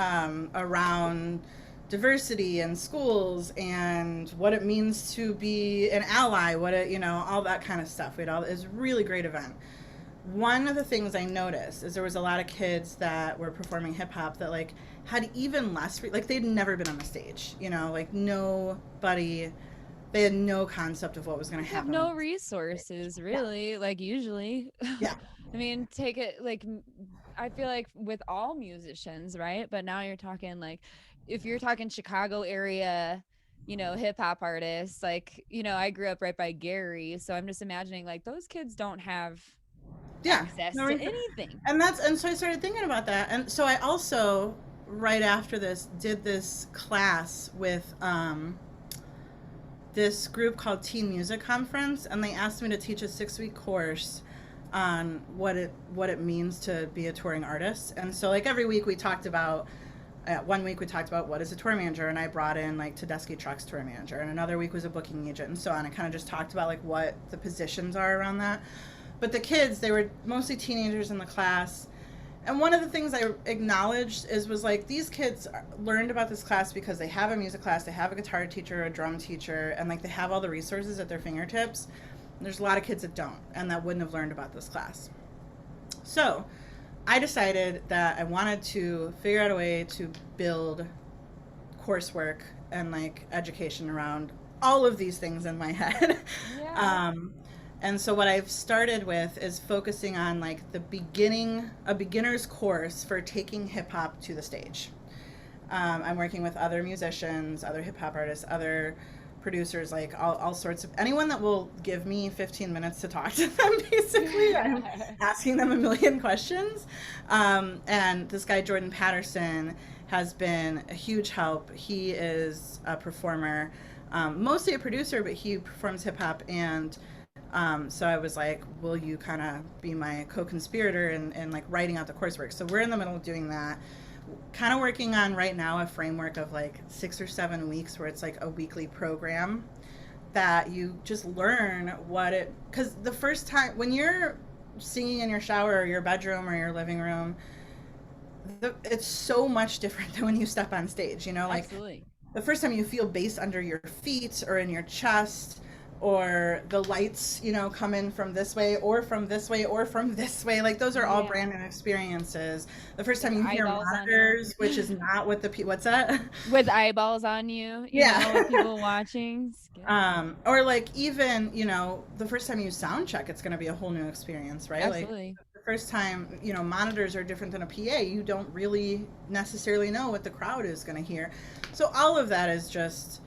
S1: around diversity in schools and what it means to be an ally, you know, all that kind of stuff. It was a really great event. One of the things I noticed is there was a lot of kids that were performing hip hop that like had even less, like they'd never been on the stage, you know, like nobody. They had no concept of what was going to happen.
S2: No resources, really, like usually.
S1: Yeah.
S2: I mean, take it like, I feel like with all musicians, right? But now you're talking like, if you're talking Chicago area, you know, hip hop artists, like, you know, I grew up right by Gary. So I'm just imagining like those kids don't have access to anything.
S1: And so I started thinking about that. And so I also, right after this, did this class with, this group called Teen Music Conference, and they asked me to teach a 6-week course on what it means to be a touring artist. And so like every week we talked about, 1 week we talked about what is a tour manager, and I brought in like Tedeschi Trucks tour manager, and another week was a booking agent, and so on. I kind of just talked about like what the positions are around that. But the kids, they were mostly teenagers in the class. And one of the things I acknowledged was like, these kids learned about this class because they have a music class, they have a guitar teacher, a drum teacher, and like they have all the resources at their fingertips. And there's a lot of kids that don't, and that wouldn't have learned about this class. So I decided that I wanted to figure out a way to build coursework and like education around all of these things in my head. Yeah. And so what I've started with is focusing on like a beginner's course for taking hip hop to the stage. I'm working with other musicians, other hip hop artists, other producers, like all sorts of, anyone that will give me 15 minutes to talk to them, basically. I'm asking them a million questions. And this guy, Jordan Patterson, has been a huge help. He is a performer, mostly a producer, but he performs hip hop. And so I was like, will you kind of be my co-conspirator and like writing out the coursework? So we're in the middle of doing that. Kind of working on right now a framework of like 6 or 7 weeks where it's like a weekly program that you just learn what it, because the first time when you're singing in your shower or your bedroom or your living room, it's so much different than when you step on stage, you know, like
S2: Absolutely.
S1: the first time you feel bass under your feet or in your chest, or the lights, you know, come in from this way or from this way or from this way, like those are all
S2: Yeah.
S1: brand new experiences. The first time
S2: With
S1: you hear
S2: eyeballs on you.
S1: monitors, which is not what what's that?
S2: With eyeballs on you, with
S1: Yeah.
S2: people watching. Scary.
S1: Or like even, you know, the first time you sound check, it's going to be a whole new experience, right? Like
S2: Absolutely.
S1: the first time, you know, monitors are different than a PA. You don't really necessarily know what the crowd is going to hear. So all of that is just,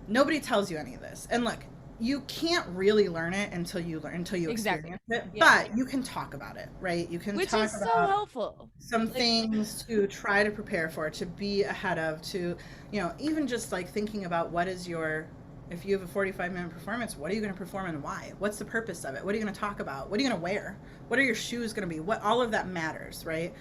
S1: nobody tells you any of this. And look, you can't really learn it until you
S2: Exactly.
S1: experience it,
S2: Yeah.
S1: but you can talk about it, right? You can
S2: Which
S1: talk
S2: is so
S1: about
S2: helpful.
S1: some
S2: Like,
S1: things to try to prepare for, to be ahead of, to, you know, even just like thinking about what is your, if you have a 45-minute performance, what are you going to perform and why? What's the purpose of it? What are you going to talk about? What are you going to wear? What are your shoes going to be? What, all of that matters, right?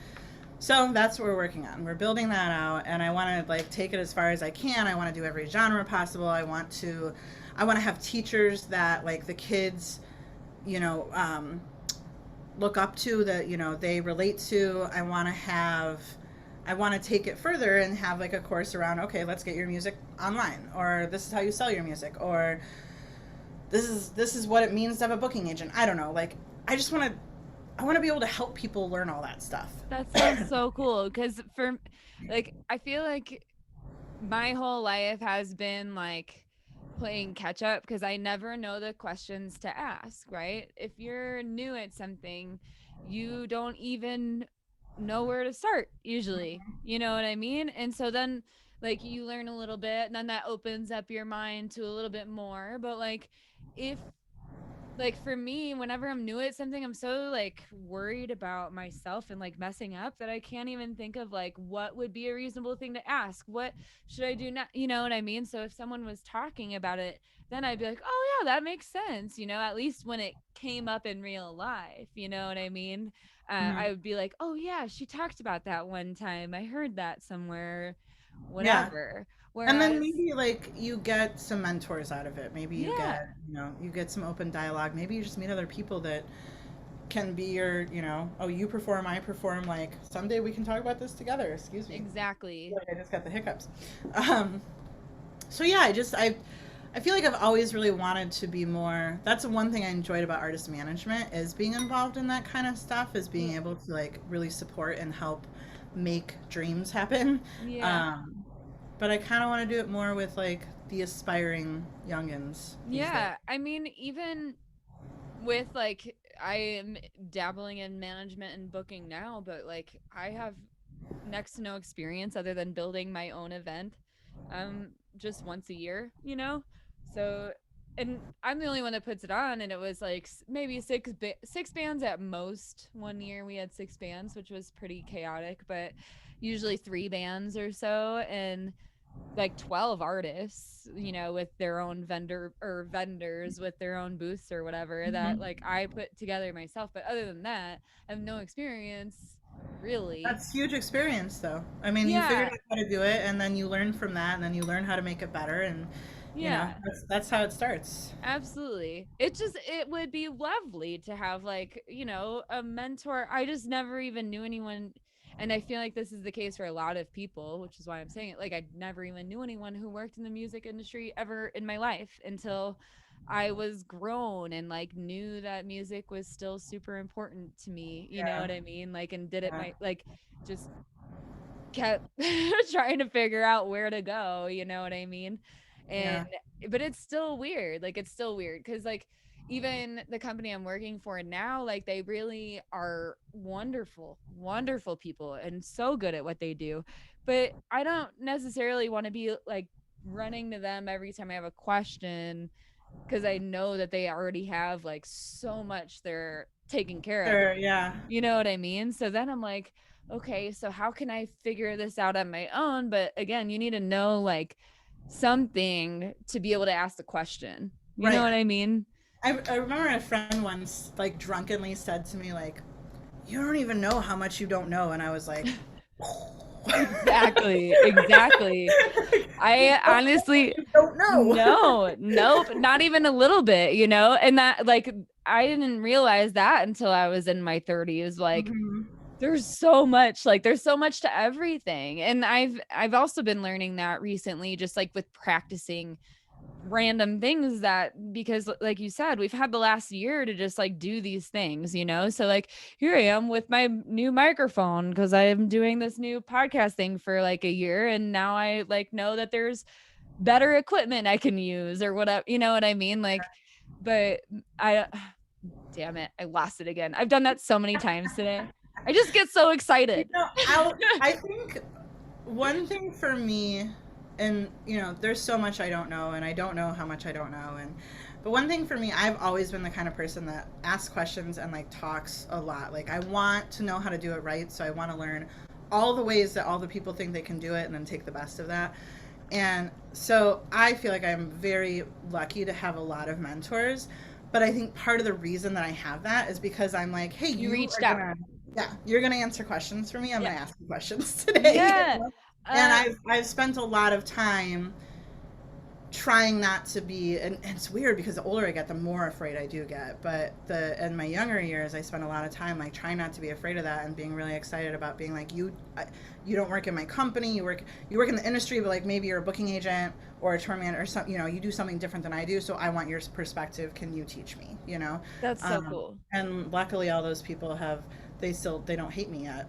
S1: So that's what we're working on. We're building that out, and I want to like take it as far as I can. I want to do every genre possible. I want to have teachers that like the kids, you know, look up to, that, you know, they relate to. I want to take it further and have like a course around, okay, let's get your music online, or this is how you sell your music, or this is what it means to have a booking agent. I don't know, like I want to be able to help people learn all that stuff.
S2: that sounds so cool. Because for, like, I feel like my whole life has been like playing catch up because I never know the questions to ask, right? If you're new at something, you don't even know where to start usually. You know what I mean? And so then like you learn a little bit and then that opens up your mind to a little bit more. But like if, like for me, whenever I'm new at something, I'm so like worried about myself and like messing up that I can't even think of like what would be a reasonable thing to ask. What should I do now? You know what I mean? So if someone was talking about it, then I'd be like, oh yeah, that makes sense. At least when it came up in real life, you know what I mean? I
S1: Mhm.
S2: would be like, oh yeah, she talked about that one time. I heard that somewhere,
S1: Yeah.
S2: whatever.
S1: And then
S2: Whereas,
S1: maybe like you get some mentors out of it. Maybe you
S2: yeah,
S1: get, you know, you get some open dialogue. Maybe you just meet other people that can be your, you know, oh, you perform, I perform. Like someday we can talk about this together. Excuse me.
S2: exactly.
S1: Like I just got the hiccups. Um, so yeah, I feel like I've always really wanted to be more. That's one thing I enjoyed about artist management, is being involved in that kind of stuff, is being
S2: Yeah.
S1: able to like really support and help make dreams happen.
S2: Yeah.
S1: Um, but I kind of want to do it more with like the aspiring youngins these days.
S2: Yeah. I mean, even with like, I am dabbling in management and booking now, but like, I have next to no experience other than building my own event just once a year, So, and I'm the only one that puts it on, and it was like maybe six bands at most. One year we had six bands, which was pretty chaotic, but usually three bands or so, and like 12 artists, with their own vendors with their own booths or whatever that
S1: Mhm.
S2: like I put together myself. But other than that, I have no experience really.
S1: That's huge experience, though. I mean, you figured
S2: Yeah.
S1: out how to do it, and then you learn from that, and then you learn how to make it better, and you know,
S2: Yeah.
S1: that's how it starts.
S2: Absolutely. It would be lovely to have like, a mentor. I just never even knew anyone. And I feel like this is the case for a lot of people, which is why I'm saying it. Like, I never even knew anyone who worked in the music industry ever in my life until I was grown and like knew that music was still super important to me. You know
S1: Yeah,
S2: what I mean? Like, and did it
S1: yeah,
S2: my, like, just kept trying to figure out where to go, you know what I mean? And
S1: yeah.
S2: but it's still weird. Like it's still weird cuz like even the company I'm working for now, like they really are wonderful, wonderful people and so good at what they do. But I don't necessarily want to be like running to them every time I have a question because I know that they already have like so much they're taking care of.
S1: Sure, yeah.
S2: You know what I mean? So then I'm like, okay, so how can I figure this out on my own? But again, you need to know like something to be able to ask the question. You know
S1: Right.
S2: what I mean?
S1: I remember a friend once like drunkenly said to me like, "You don't even know how much you don't know," and I was like,
S2: Exactly. Exactly. I honestly,
S1: You don't know.
S2: no, nope, not even a little bit, and that like I didn't realize that until I was in my 30s. Like
S1: Mhm.
S2: there's so much to everything. And I've also been learning that recently, just like with practicing random things, that because like you said, we've had the last year to just like do these things, so like here I am with my new microphone because I'm doing this new podcast thing for like a year, and now I like know that there's better equipment I can use or whatever, you know what I mean? Like, but I damn it, I lost it again. I've done that so many times today. I just get so excited.
S1: I think one thing for me, and there's so much I don't know, and I don't know how much I don't know, but one thing for me, I've always been the kind of person that asks questions and like talks a lot. Like I want to know how to do it right, so I want to learn all the ways that all the people think they can do it, and then take the best of that. And so I feel like I'm very lucky to have a lot of mentors. But I think part of the reason that I have that is because I'm like, hey,
S2: You
S1: you
S2: reached
S1: are
S2: out.
S1: gonna, yeah, you're gonna answer questions for me. I'm
S2: Yeah.
S1: gonna ask you questions today.
S2: Yeah.
S1: And I've spent a lot of time trying not to be, and it's weird because the older I get, the more afraid I do get. But in my younger years, I spent a lot of time like trying not to be afraid of that, and being really excited about being like, you don't work in my company, you work in the industry, but like maybe you're a booking agent or a tour manager or something, you do something different than I do, so I want your perspective, can you teach me,
S2: That's so cool.
S1: and luckily all those people have, they don't hate me yet.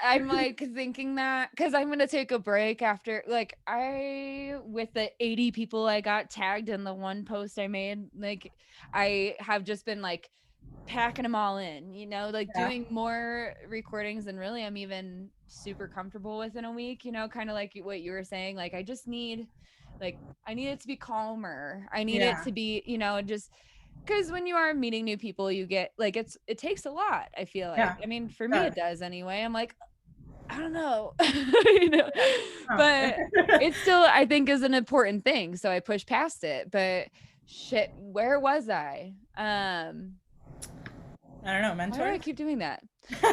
S2: I'm like thinking that because I'm gonna take a break after, like, I with the 80 people I got tagged in the one post I made, like I have just been like packing them all in, like
S1: Yeah,
S2: doing more recordings than really I'm even super comfortable with in a week, kind of like what you were saying. Like I need it to be calmer. I need it
S1: yeah,
S2: to be, just because when you are meeting new people, you get like it takes a lot, I feel like.
S1: yeah.
S2: I mean, for me
S1: Got
S2: it
S1: it.
S2: does anyway. I'm like, I don't know.
S1: Oh.
S2: But it still, I think, is an important thing. So I push past it. But shit, where was I?
S1: I don't know,
S2: Why do I
S1: mentor.
S2: keep doing that?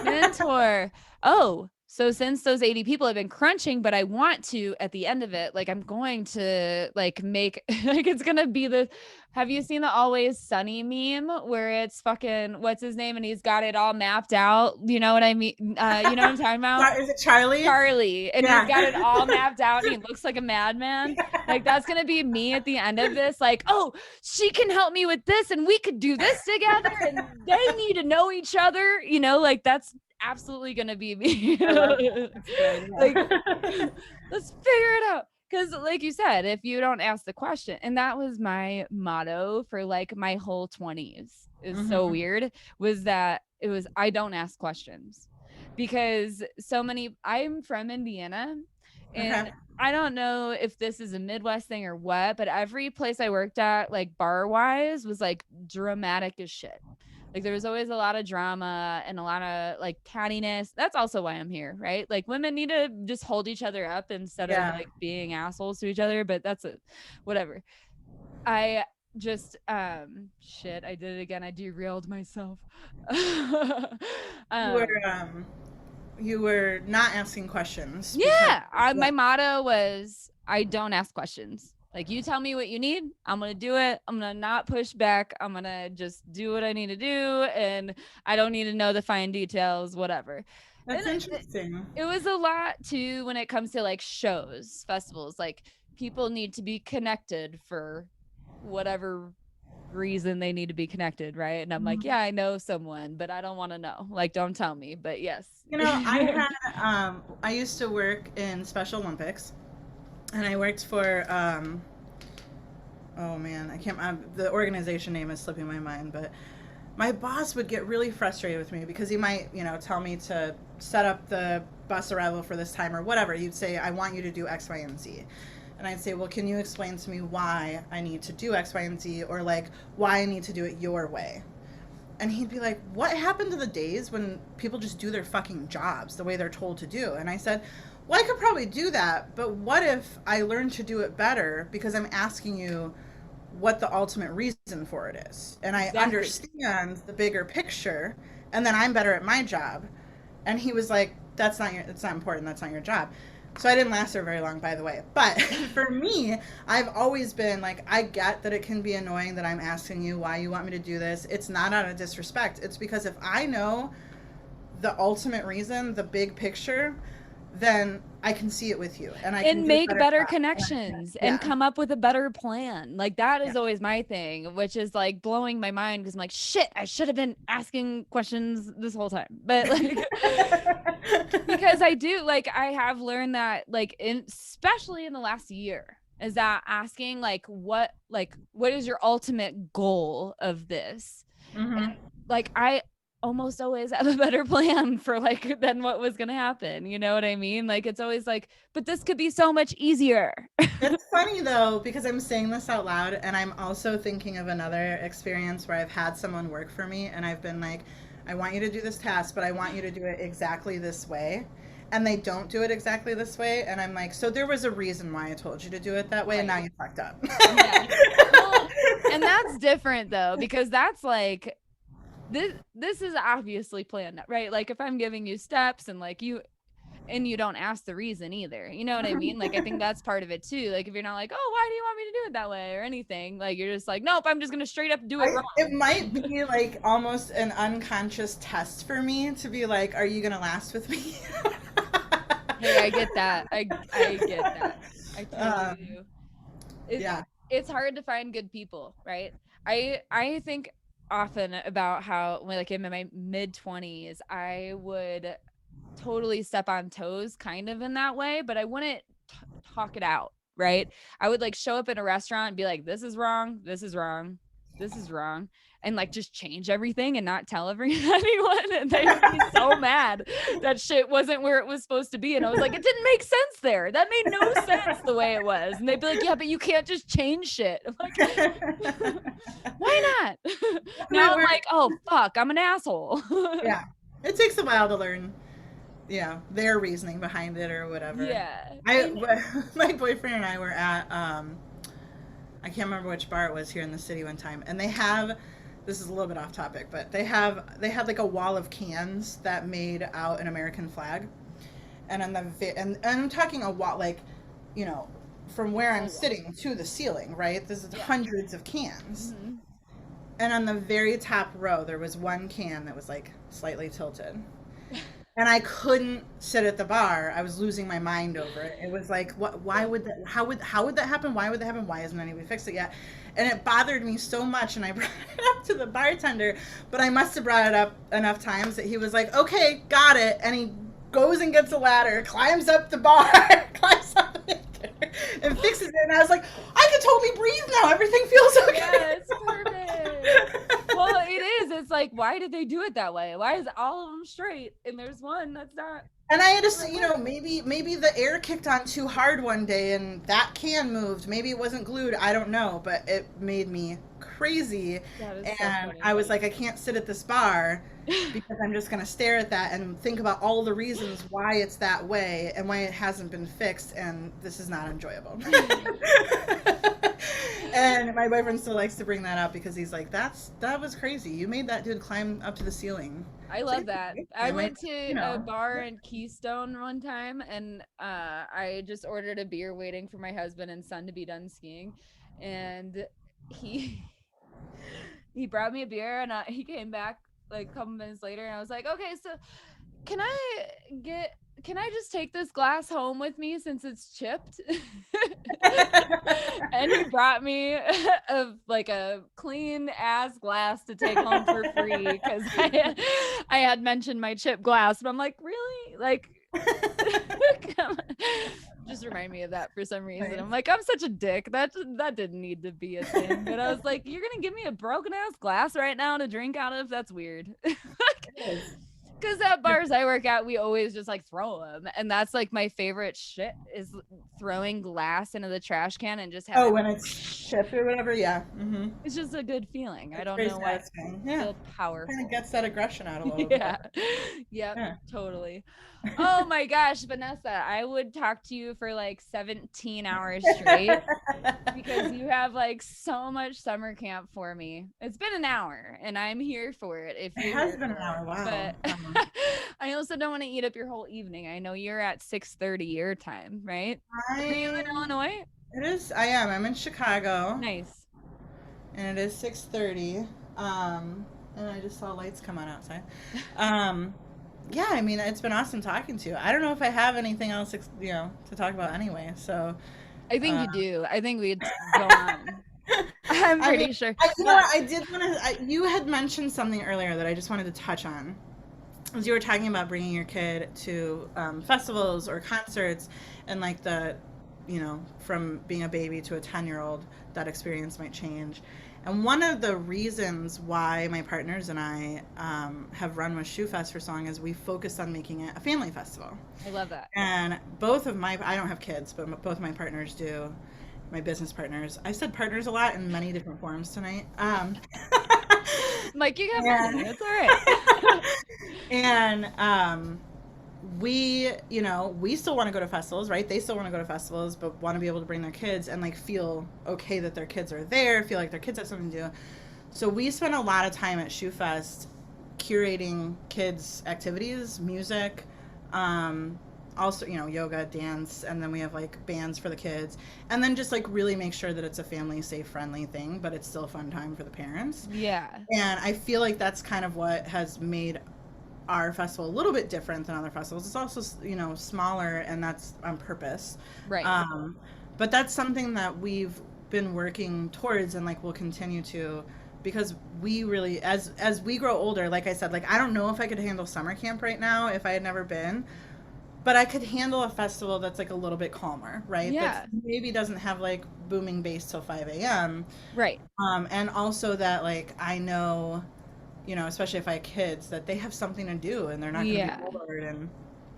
S2: Mentor. Oh, so since those 80 people have been crunching, but I want to at the end of it, like I'm going to like make like it's gonna be the have you seen the Always Sunny meme where it's fucking what's his name and he's got it all mapped out? You know what I mean? You know what I'm talking about?
S1: Is it Charlie?
S2: Charlie, and he's
S1: Yeah.
S2: got it all mapped out and he looks like a madman. Like that's gonna be me at the end of this. Like, oh, she can help me with this, and we could do this together, and they need to know each other. Like that's absolutely gonna be me.
S1: I love that. That's a good
S2: Like,
S1: idea.
S2: let's figure it out. Because, like you said, if you don't ask the question, and that was my motto for like my whole 20s, is so
S1: Hmm.
S2: weird, was that it was I don't ask questions because I'm from Indiana
S1: Okay.
S2: and I don't know if this is a Midwest thing or what, but every place I worked at, like bar wise, was like dramatic as shit. Like there was always a lot of drama and a lot of like cattiness. That's also why I'm here, right? Like women need to just hold each other up instead of
S1: Yeah.
S2: like being assholes to each other, but that's a whatever. I just shit, I did it again. I derailed myself.
S1: You were
S2: um
S1: not asking questions because
S2: yeah, my motto was I don't ask questions. Like you tell me what you need, I'm gonna do it. I'm gonna not push back. I'm gonna just do what I need to do, and I don't need to know the fine details, whatever. And
S1: that's interesting.
S2: it was a lot too when it comes to like shows, festivals. Like people need to be connected for whatever reason they need to be connected, right? And I'm like,
S1: Mhm.
S2: yeah, I know someone, but I don't want to know. Like, don't tell me. But yes.
S1: I used to work in Special Olympics, and I worked for oh man, I can't. The organization name is slipping my mind, but my boss would get really frustrated with me because he might, tell me to set up the bus arrival for this time or whatever. He'd say, I want you to do X, Y, and Z. And I'd say, well, can you explain to me why I need to do X, Y, and Z, or like why I need to do it your way? And he'd be like, what happened to the days when people just do their fucking jobs the way they're told to do? And I said, well, I could probably do that, but what if I learned to do it better because I'm asking you what the ultimate reason for it is? And I
S2: Exactly.
S1: understand the bigger picture, and then I'm better at my job. And he was like, it's not important. That's not your job. So I didn't last there very long, by the way. But for me, I've always been like, I get that it can be annoying that I'm asking you why you want me to do this. It's not out of disrespect. It's because if I know the ultimate reason, the big picture, then I can see it with you and I can
S2: And
S1: do a
S2: make better
S1: job.
S2: connections
S1: Yeah.
S2: and come up with a better plan. Like that
S1: Yeah.
S2: is always my thing, which is like blowing my mind because I'm like, shit, I should have been asking questions this whole time. But like because I do, like I have learned that like especially in the last year, is that asking what is your ultimate goal of this? And
S1: Hmm.
S2: like I almost always have a better plan for like than what was gonna happen. You know what I mean? Like it's always like, but this could be so much easier.
S1: It's funny though, because I'm saying this out loud and I'm also thinking of another experience where I've had someone work for me and I've been like, I want you to do this task, but I want you to do it exactly this way. And they don't do it exactly this way. And I'm like, so there was a reason why I told you to do it that way, and now
S2: Right.
S1: you fucked up.
S2: Yeah. Well, and that's different though, because that's like this is obviously planned, right? Like if I'm giving you steps and like you don't ask the reason either. You know what I mean? Like I think that's part of it too. Like if you're not like, oh, why do you want me to do it that way or anything? Like you're just like, nope, I'm just gonna straight up do it
S1: It
S2: wrong.
S1: might be like almost an unconscious test for me to be like, are you going to last with me?
S2: Hey, I get that. I get that. I totally
S1: Um,
S2: do. It
S1: yeah.
S2: it's hard to find good people, right? I think often about how when like in my mid 20s, I would totally step on toes kind of in that way, but I wouldn't talk it out, right? I would like show up in a restaurant and be like, this is wrong, this is wrong, this is wrong, and like just change everything and not tell anyone. And they would be so mad that shit wasn't where it was supposed to be. And I was like, it didn't make sense there. That made no sense the way it was. And they'd be like, yeah, but you can't just change shit. I'm like, why not? Now I'm like, oh fuck, I'm an asshole.
S1: Yeah. It takes a while to learn, their reasoning behind it or whatever.
S2: Yeah.
S1: I
S2: And
S1: my boyfriend and I were at I can't remember which bar it was here in the city one time, and they have, this is a little bit off topic, but they had like a wall of cans that made out an American flag, and on and I'm talking a wall like, you know, from where I'm sitting to the ceiling, right? This is
S2: yeah.
S1: hundreds of cans.
S2: Mhm.
S1: And on the very top row, there was one can that was like slightly tilted. And I couldn't sit at the bar. I was losing my mind over it. It was like, what? Why would that? How would that happen? Why would that happen? Why hasn't anybody fixed it yet? And it bothered me so much. And I brought it up to the bartender, but I must have brought it up enough times that he was like, "Okay, got it." And he goes and gets a ladder, climbs up the bar, climbs up and fixes it. And I was like, I can totally breathe now. Everything feels okay.
S2: Yeah, it's perfect. Well, it is. It's like, why did they do it that way? Why is all of them straight and there's one that's not?
S1: And I had to say, maybe the air kicked on too hard one day and that can moved. Maybe it wasn't glued. I don't know, but it made me crazy.
S2: That is so
S1: And
S2: funny.
S1: I was like, I can't sit at this bar because I'm just going to stare at that and think about all the reasons why it's that way and why it hasn't been fixed. And this is not enjoyable. And my boyfriend still likes to bring that up because he's like, that was crazy. You made that dude climb up to the ceiling.
S2: I love that. I went to
S1: you
S2: a
S1: know.
S2: bar in Keystone one time and I just ordered a beer waiting for my husband and son to be done skiing. And he he brought me a beer and he came back like a couple minutes later and I was like, okay, so can I can I just take this glass home with me since it's chipped? And he brought me a clean ass glass to take home for free because I had mentioned my chipped glass, but I'm like, really? Like, just remind me of that for some reason. I'm like, I'm such a dick. That didn't need to be a thing. But I was like, you're gonna give me a broken ass glass right now to drink out of? That's weird. Because at bars I work at, we always just like throw them, and that's like my favorite shit is throwing glass into the trash can and just having.
S1: Oh, when it's shipped or whatever, yeah. Mm-hmm.
S2: It's just a good feeling. I don't
S1: Very
S2: know why.
S1: satisfying.
S2: I
S1: Yeah,
S2: feel powerful.
S1: kind of gets that aggression out a little
S2: Yeah.
S1: bit.
S2: Yep.
S1: Yeah.
S2: Totally. Oh my gosh, Vanessa, I would talk to you for like 17 hours straight because you have like so much summer camp for me. It's been an hour and I'm here for it. If
S1: It
S2: you're
S1: has
S2: here
S1: been an
S2: for
S1: hour.
S2: it.
S1: Wow.
S2: But I also don't want to eat up your whole evening. I know you're at 6:30 your time, right? Are you in Illinois?
S1: It is. I am. I'm in Chicago,
S2: Nice.
S1: and it is 6:30. And I just saw lights come on outside. Um, yeah, I mean, it's been awesome talking to you. I don't know if I have anything else, to talk about anyway. So,
S2: I think
S1: uh,
S2: you do. I think we'd go on. I'm
S1: I mean,
S2: pretty sure.
S1: you know
S2: But
S1: what? I did want to. You had mentioned something earlier that I just wanted to touch on. As you were talking about bringing your kid to festivals or concerts, and like from being a baby to a 10-year-old, that experience might change. And one of the reasons why my partners and I have run with ShoeFest for so long is we focused on making it a family festival.
S2: I love that.
S1: And I don't have kids, but both of my partners do, my business partners. I've said partners a lot in many different forms tonight.
S2: Like, you got money.
S1: and,
S2: It's all right.
S1: and we still want to go to festivals, right? They still want to go to festivals, but want to be able to bring their kids and like feel okay that their kids are there, feel like their kids have something to do. So we spend a lot of time at ShoeFest curating kids' activities, music, also, yoga, dance, and then we have like bands for the kids, and then just like really make sure that it's a family safe, friendly thing, but it's still a fun time for the parents.
S2: Yeah.
S1: And I feel like that's kind of what has made our festival a little bit different than other festivals. It's also, smaller, and that's on purpose.
S2: Right.
S1: But that's something that we've been working towards, and like we'll continue to, because we really, as we grow older, like I said, like I don't know if I could handle summer camp right now if I had never been, but I could handle a festival that's like a little bit calmer, right?
S2: Yeah.
S1: That maybe doesn't have like booming bass till 5 a.m.
S2: Right.
S1: And also that like I know, especially if I have kids, that they have something to do and they're not going to be bored.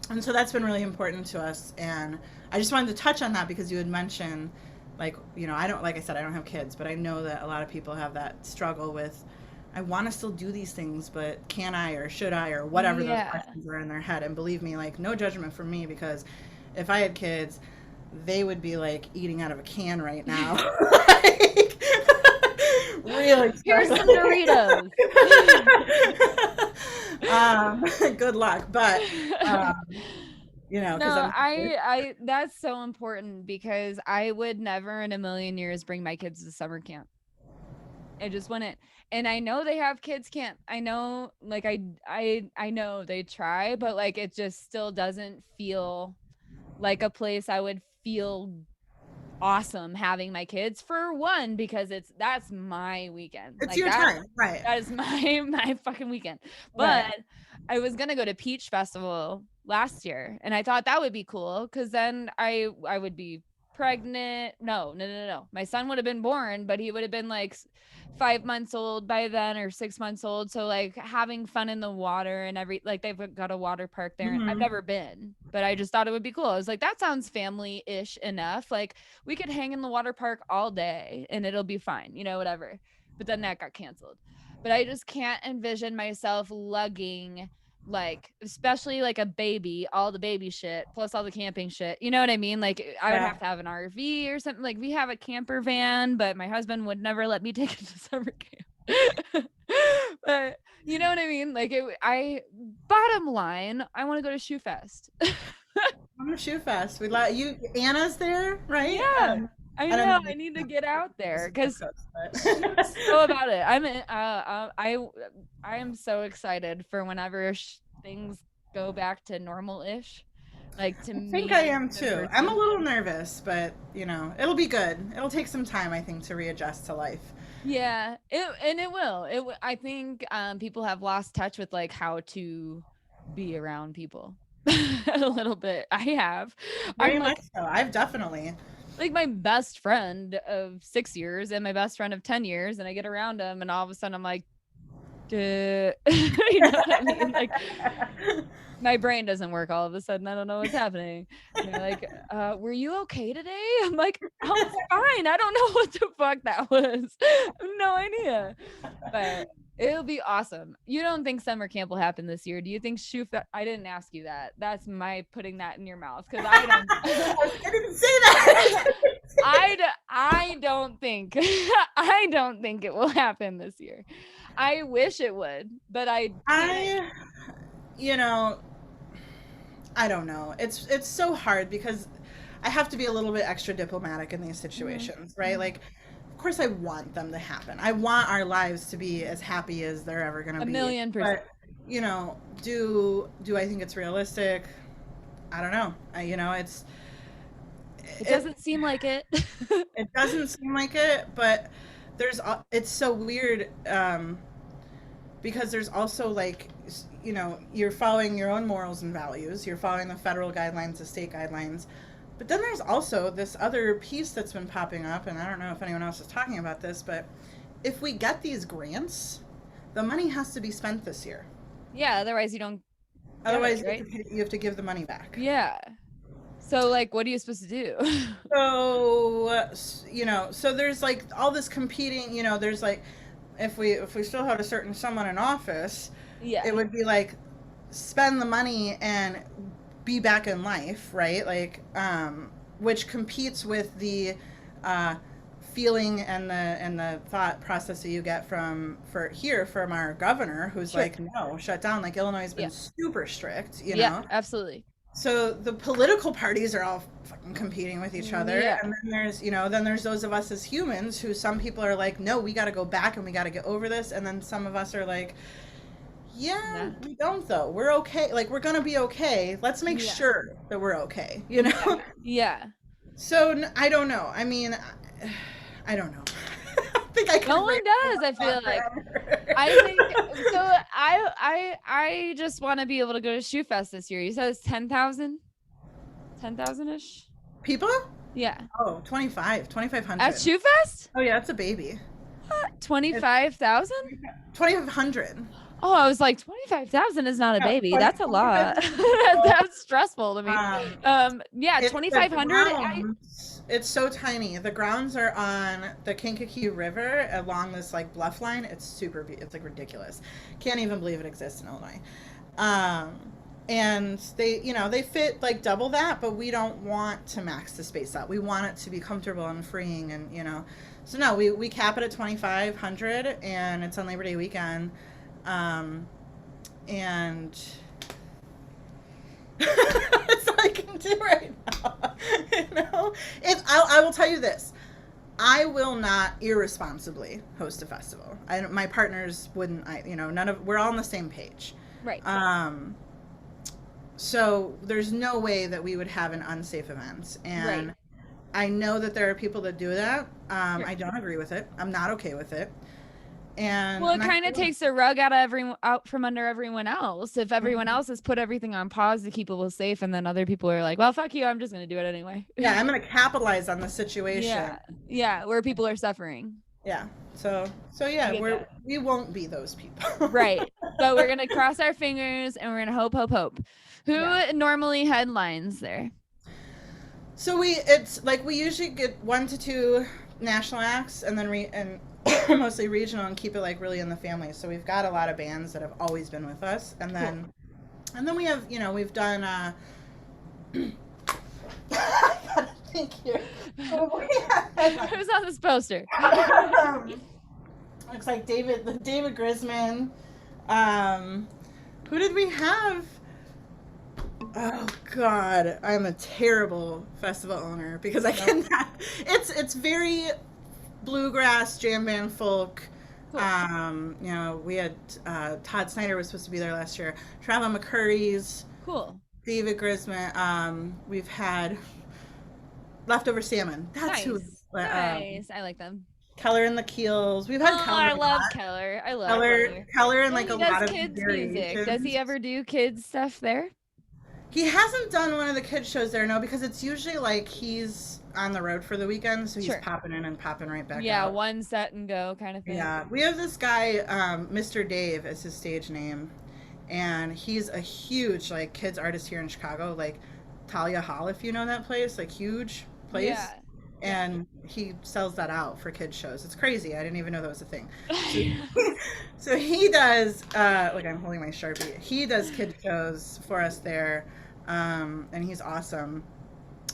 S1: And so that's been really important to us. And I just wanted to touch on that because you had mentioned, like, like I said, I don't have kids, but I know that a lot of people have that struggle with, I want to still do these things, but can I, or should I, or whatever those questions are in their head. And believe me, like, no judgment from me, because if I had kids, they would be like eating out of a can right now. Like, really.
S2: Here's some Doritos.
S1: Good luck, but
S2: no, I that's so important, because I would never in a million years bring my kids to summer camp. I just wouldn't. And I know they have kids camp. I know, like, I know they try, but like it just still doesn't feel like a place I would feel awesome having my kids, for one, because that's my weekend.
S1: It's
S2: like
S1: your time, right?
S2: That is my fucking weekend. But right. I was gonna go to Peach Festival last year, and I thought that would be cool, because then I would be pregnant. No. My son would have been born, but he would have been like 5 months old by then, or 6 months old. So like having fun in the water and like they've got a water park there.
S1: Mm-hmm.
S2: I've never been, but I just thought it would be cool. I was like, that sounds family-ish enough. Like we could hang in the water park all day and it'll be fine, whatever. But then that got canceled. But I just can't envision myself lugging, like, especially like a baby, all the baby shit plus all the camping shit, you know what I mean? Like I would have to have an RV or something. Like we have a camper van, but my husband would never let me take it to summer camp. But you know what I mean? Like bottom line, I want to go to ShoeFest.
S1: I'm to ShoeFest. We let you. Anna's there, right?
S2: Yeah. I know. I need to get out there because so about it. I am so excited for whenever things go back to normal-ish. Like to me,
S1: I think I am too. I'm a little nervous, but it'll be good. It'll take some time, I think, to readjust to life.
S2: Yeah, it will. I think people have lost touch with like how to be around people a little bit. I have.
S1: Very much so. I've definitely.
S2: Like my best friend of 6 years and my best friend of 10 years, and I get around him and all of a sudden I'm like, you know what I mean? Like my brain doesn't work all of a sudden. I don't know what's happening. And they're like, were you okay today? I'm like, I was fine. I don't know what the fuck that was. I have no idea. But it'll be awesome. You don't think summer camp will happen this year? Do you think ShoeFest? I didn't ask you that. That's my putting that in your mouth, because I don't.
S1: I didn't say that.
S2: I don't think. I don't think it will happen this year. I wish it would, but I
S1: you know, I don't know. It's so hard because I have to be a little bit extra diplomatic in these
S2: Hmm.
S1: situations, right?
S2: Hmm.
S1: Like, of course, I want them to happen. I want our lives to be as happy as they're ever going to
S2: A
S1: be.
S2: million percent.
S1: But, do I think it's realistic? I don't know.
S2: It
S1: It
S2: doesn't seem like it.
S1: it doesn't seem like it, but it's so weird because there's also like you're following your own morals and values. You're following the federal guidelines, the state guidelines. But then there's also this other piece that's been popping up, and I don't know if anyone else is talking about this, but if we get these grants, the money has to be spent this year.
S2: Yeah, otherwise you don't get it,
S1: Otherwise,
S2: right?
S1: you have to give the money back.
S2: Yeah. So like what are you supposed to do?
S1: So, so there's like all this competing, there's like if we still had a certain someone in office,
S2: Yeah.
S1: it would be like spend the money and be back in life, right? Like, which competes with the uh, feeling and the thought process that you get from our governor, who's
S2: Sure.
S1: like, no, shut down. Like Illinois has been
S2: Yeah.
S1: super strict,
S2: Yeah, absolutely.
S1: So the political parties are all fucking competing with each other,
S2: Yeah.
S1: and then there's those of us as humans who some people are like, no, we got to go back and we got to get over this, and then some of us are like, yeah,
S2: Nah.
S1: we don't though. We're okay. Like we're gonna be okay. Let's make
S2: Yeah.
S1: sure that we're okay.
S2: Yeah. Yeah.
S1: So I don't know. I mean, I don't know. I think I
S2: No
S1: could
S2: one
S1: rant
S2: does, I
S1: about
S2: feel
S1: that
S2: like.
S1: forever.
S2: I think so. I just want to be able to go to ShoeFest this year. You said it's 10,000? 10,000 ish?
S1: People?
S2: Yeah.
S1: Oh, 25,
S2: At
S1: 2,500.
S2: ShoeFest?
S1: Oh yeah, it's a baby. It's
S2: 25,000?
S1: 2,500.
S2: Oh, I was like 25,000 is not a
S1: Yeah,
S2: baby. That's a lot.
S1: 25,000.
S2: That's stressful to me. Yeah,
S1: It's the
S2: 2,500.
S1: grounds. It's so tiny. The grounds are on the Kankakee River along this like bluff line. It's it's like ridiculous. Can't even believe it exists in Illinois. Um, and they fit like double that, but we don't want to max the space out. We want it to be comfortable and freeing, and. So no, we cap it at 2,500, and it's on Labor Day weekend. Um, and that's all I can do right now. If I will tell you this, I will not irresponsibly host a festival. My partners wouldn't. None of we're all on the same page.
S2: Right.
S1: Um, so there's no way that we would have an unsafe event, and
S2: Right.
S1: I know that there are people that do that.
S2: Sure.
S1: I don't agree with it. I'm not okay with it. And
S2: Well,
S1: I'm
S2: it
S1: not
S2: kind of
S1: doing
S2: takes the rug out from under everyone else. If
S1: it.
S2: everyone else has put everything on pause to keep people safe, and then other people are like, "Well, fuck you, I'm just gonna do it anyway."
S1: Yeah, I'm going to capitalize on the situation.
S2: Yeah. Yeah, where people are suffering.
S1: Yeah. So
S2: I
S1: yeah,
S2: get that.
S1: we won't be those people.
S2: Right. But we're gonna cross our fingers and we're gonna hope, hope, hope. Who
S1: Yeah.
S2: normally headlines there?
S1: So it's like we usually get 1 to 2 national acts, and then mostly regional, and keep it like really in the family. So we've got a lot of bands that have always been with us, and
S2: Cool.
S1: then we have we've done I gotta think here.
S2: Who's on this poster?
S1: Looks like David Grisman. Who did we have? Oh God, I'm a terrible festival owner because I cannot. It's very bluegrass, jam band, folk.
S2: Cool.
S1: We had Todd Snyder was supposed to be there last year. Travis McCurry's,
S2: Cool.
S1: David Grisman. We've had Leftover Salmon. That's who.
S2: Nice. I like them.
S1: Keller and the Keels. We've had
S2: Oh,
S1: Keller.
S2: I love Keller. I love Keller.
S1: Keller and
S2: Well,
S1: like
S2: he
S1: a
S2: does
S1: lot of
S2: kids
S1: variations.
S2: music. Does he ever do kids stuff there?
S1: He hasn't done one of the kids shows there, no, because it's usually like he's on the road for the weekend, so he's
S2: Sure.
S1: popping in and popping right back
S2: Yeah,
S1: out.
S2: one set and go kind of thing.
S1: Yeah, we have this guy, Mr. Dave is his stage name, and he's a huge like kids artist here in Chicago, like Talia Hall, if you know that place, like huge place.
S2: Yeah.
S1: And he sells that out for kids shows. It's crazy. I didn't even know that was a thing. So he does, like I'm holding my Sharpie. He does kid shows for us there, and he's awesome.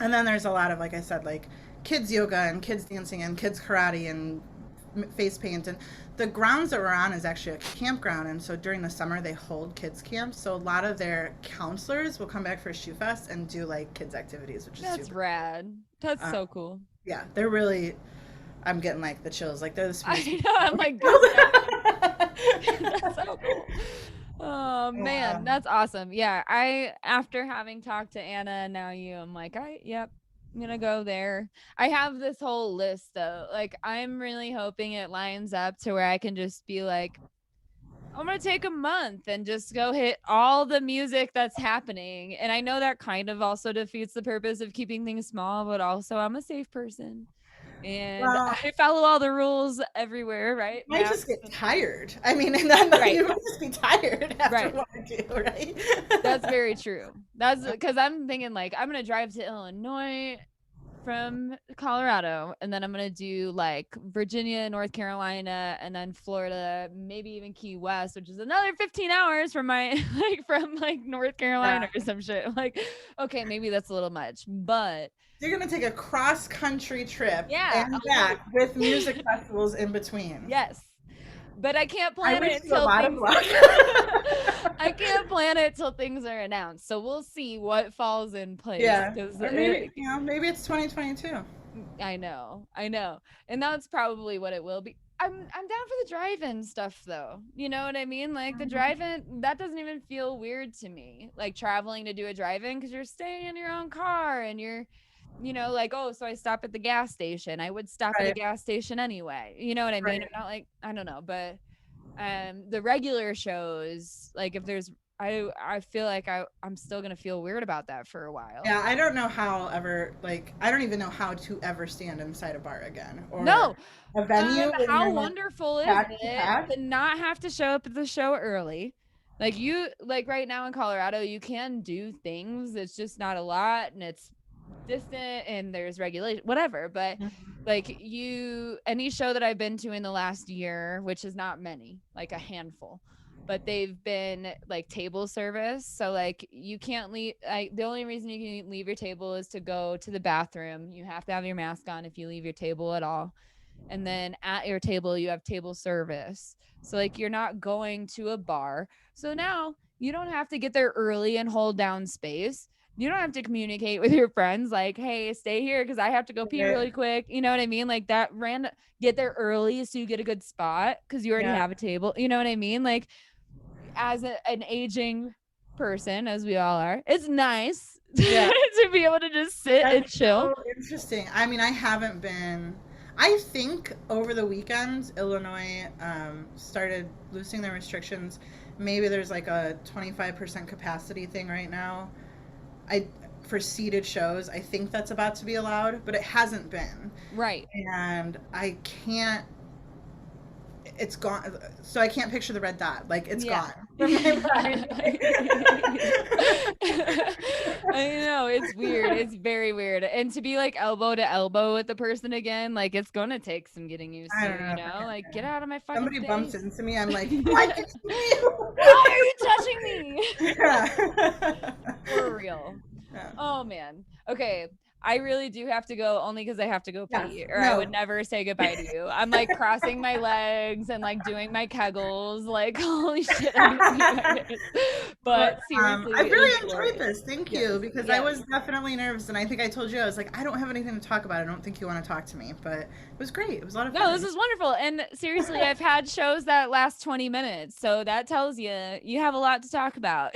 S1: And then there's a lot of, like I said, like kids yoga and kids dancing and kids karate and face paint, and the grounds that we're on is actually a campground, and so during the summer they hold kids camps. So a lot of their counselors will come back for ShoeFest and do like kids activities, which is
S2: That's
S1: super.
S2: rad. That's so cool.
S1: Yeah, they're really. I'm getting like the chills. Like they're the sweetest.
S2: I know. I'm like, that's so cool. Oh man, that's awesome. Yeah, after having talked to Anna and now you, I'm like, yep, I'm gonna go there. I have this whole list though. Like, I'm really hoping it lines up to where I can just be like, I'm gonna take a month and just go hit all the music that's happening. And I know that kind of also defeats the purpose of keeping things small, but also I'm a safe person. And
S1: Well,
S2: I follow all the rules everywhere, right?
S1: you might just get tired. I mean, and then
S2: Right.
S1: you might just be tired after
S2: Right.
S1: what I do, right?
S2: That's very true. That's because I'm thinking like I'm gonna drive to Illinois from Colorado, and then I'm gonna do like Virginia, North Carolina, and then Florida, maybe even Key West, which is another 15 hours from my from North Carolina or some shit. Like, okay, maybe that's a little much, but
S1: you're gonna take a cross-country trip
S2: yeah,
S1: and back with music festivals in between.
S2: Yes. But I can't plan it until I can't plan it till things are announced. So we'll see what falls in place.
S1: Yeah. Or maybe, maybe it's 2022.
S2: I know. And that's probably what it will be. I'm down for the drive-in stuff though. You know what I mean? Like the drive-in, that doesn't even feel weird to me. Like traveling to do a drive-in because you're staying in your own car and you're like, oh, so I stop at the gas station. I would stop at a gas station anyway. You know what I mean? I'm not like, I don't know, but the regular shows, like if there's, I feel like I'm still gonna feel weird about that for a while.
S1: Yeah, I don't know how ever, like, I don't even know how to ever stand inside a bar again or a venue.
S2: How wonderful is it to not have to show up at the show early? Like right now in Colorado, you can do things. It's just not a lot, and it's distant and there's regulation, whatever, but like any show that I've been to in the last year, which is not many, like a handful, but they've been like table service. So like you can't leave, the only reason you can leave your table is to go to the bathroom. You have to have your mask on if you leave your table at all. And then at your table you have table service, so like you're not going to a bar. So now you don't have to get there early and hold down space. You don't have to communicate with your friends like, hey, stay here because I have to go pee really quick. You know what I mean? Like that random, get there early so you get a good spot because you already have a table. You know what I mean? Like as an aging person, as we all are, it's nice to be able to just sit and chill.
S1: So interesting. I mean, I think over the weekend, Illinois started loosening their restrictions. Maybe there's like a 25% capacity thing right now. For seated shows, I think that's about to be allowed, but it hasn't been.
S2: Right.
S1: And I can't. It's gone. So I can't picture the red dot. Like it's gone from my mind.
S2: I know, it's weird. It's very weird. And to be like elbow to elbow with the person again, like it's gonna take some getting used to. You know, like get out of my fucking
S1: Somebody
S2: face.
S1: bumps into me. I'm like, what?
S2: Why are you touching me?
S1: Yeah.
S2: For real. Yeah. Oh man. Okay. I really do have to go only because I have to go pee, or I would never say goodbye to you. I'm like crossing my legs and like doing my kegels, like holy shit. But seriously,
S1: I really enjoyed this. Thank you, because I was definitely nervous, and I think I told you I was like, I don't have anything to talk about. I don't think you want to talk to me, but it was great. It was a lot of fun.
S2: No, this is wonderful, and seriously, I've had shows that last 20 minutes, so that tells you have a lot to talk about.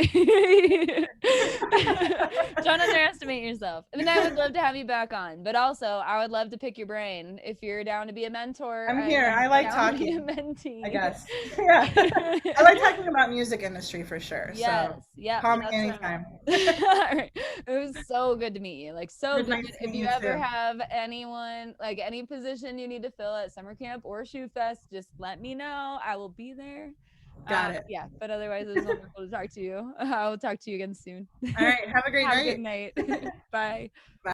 S2: Don't underestimate yourself. I mean, I would love to have you back on, but also I would love to pick your brain if you're down to be a mentor.
S1: I'm here. I like talking.
S2: A mentee.
S1: I guess. Yeah. I like talking about music industry for sure.
S2: Yes.
S1: So
S2: yeah.
S1: call me anytime.
S2: Right. It was so good to meet you. Like so good.
S1: Nice
S2: if you ever have anyone, like any position you need to fill at summer camp or ShoeFest, just let me know. I will be there.
S1: Got it.
S2: Yeah, but otherwise it was wonderful to talk to you. I will talk to you again soon.
S1: All right. Have a great night.
S2: Have a good night. Bye.
S1: Bye.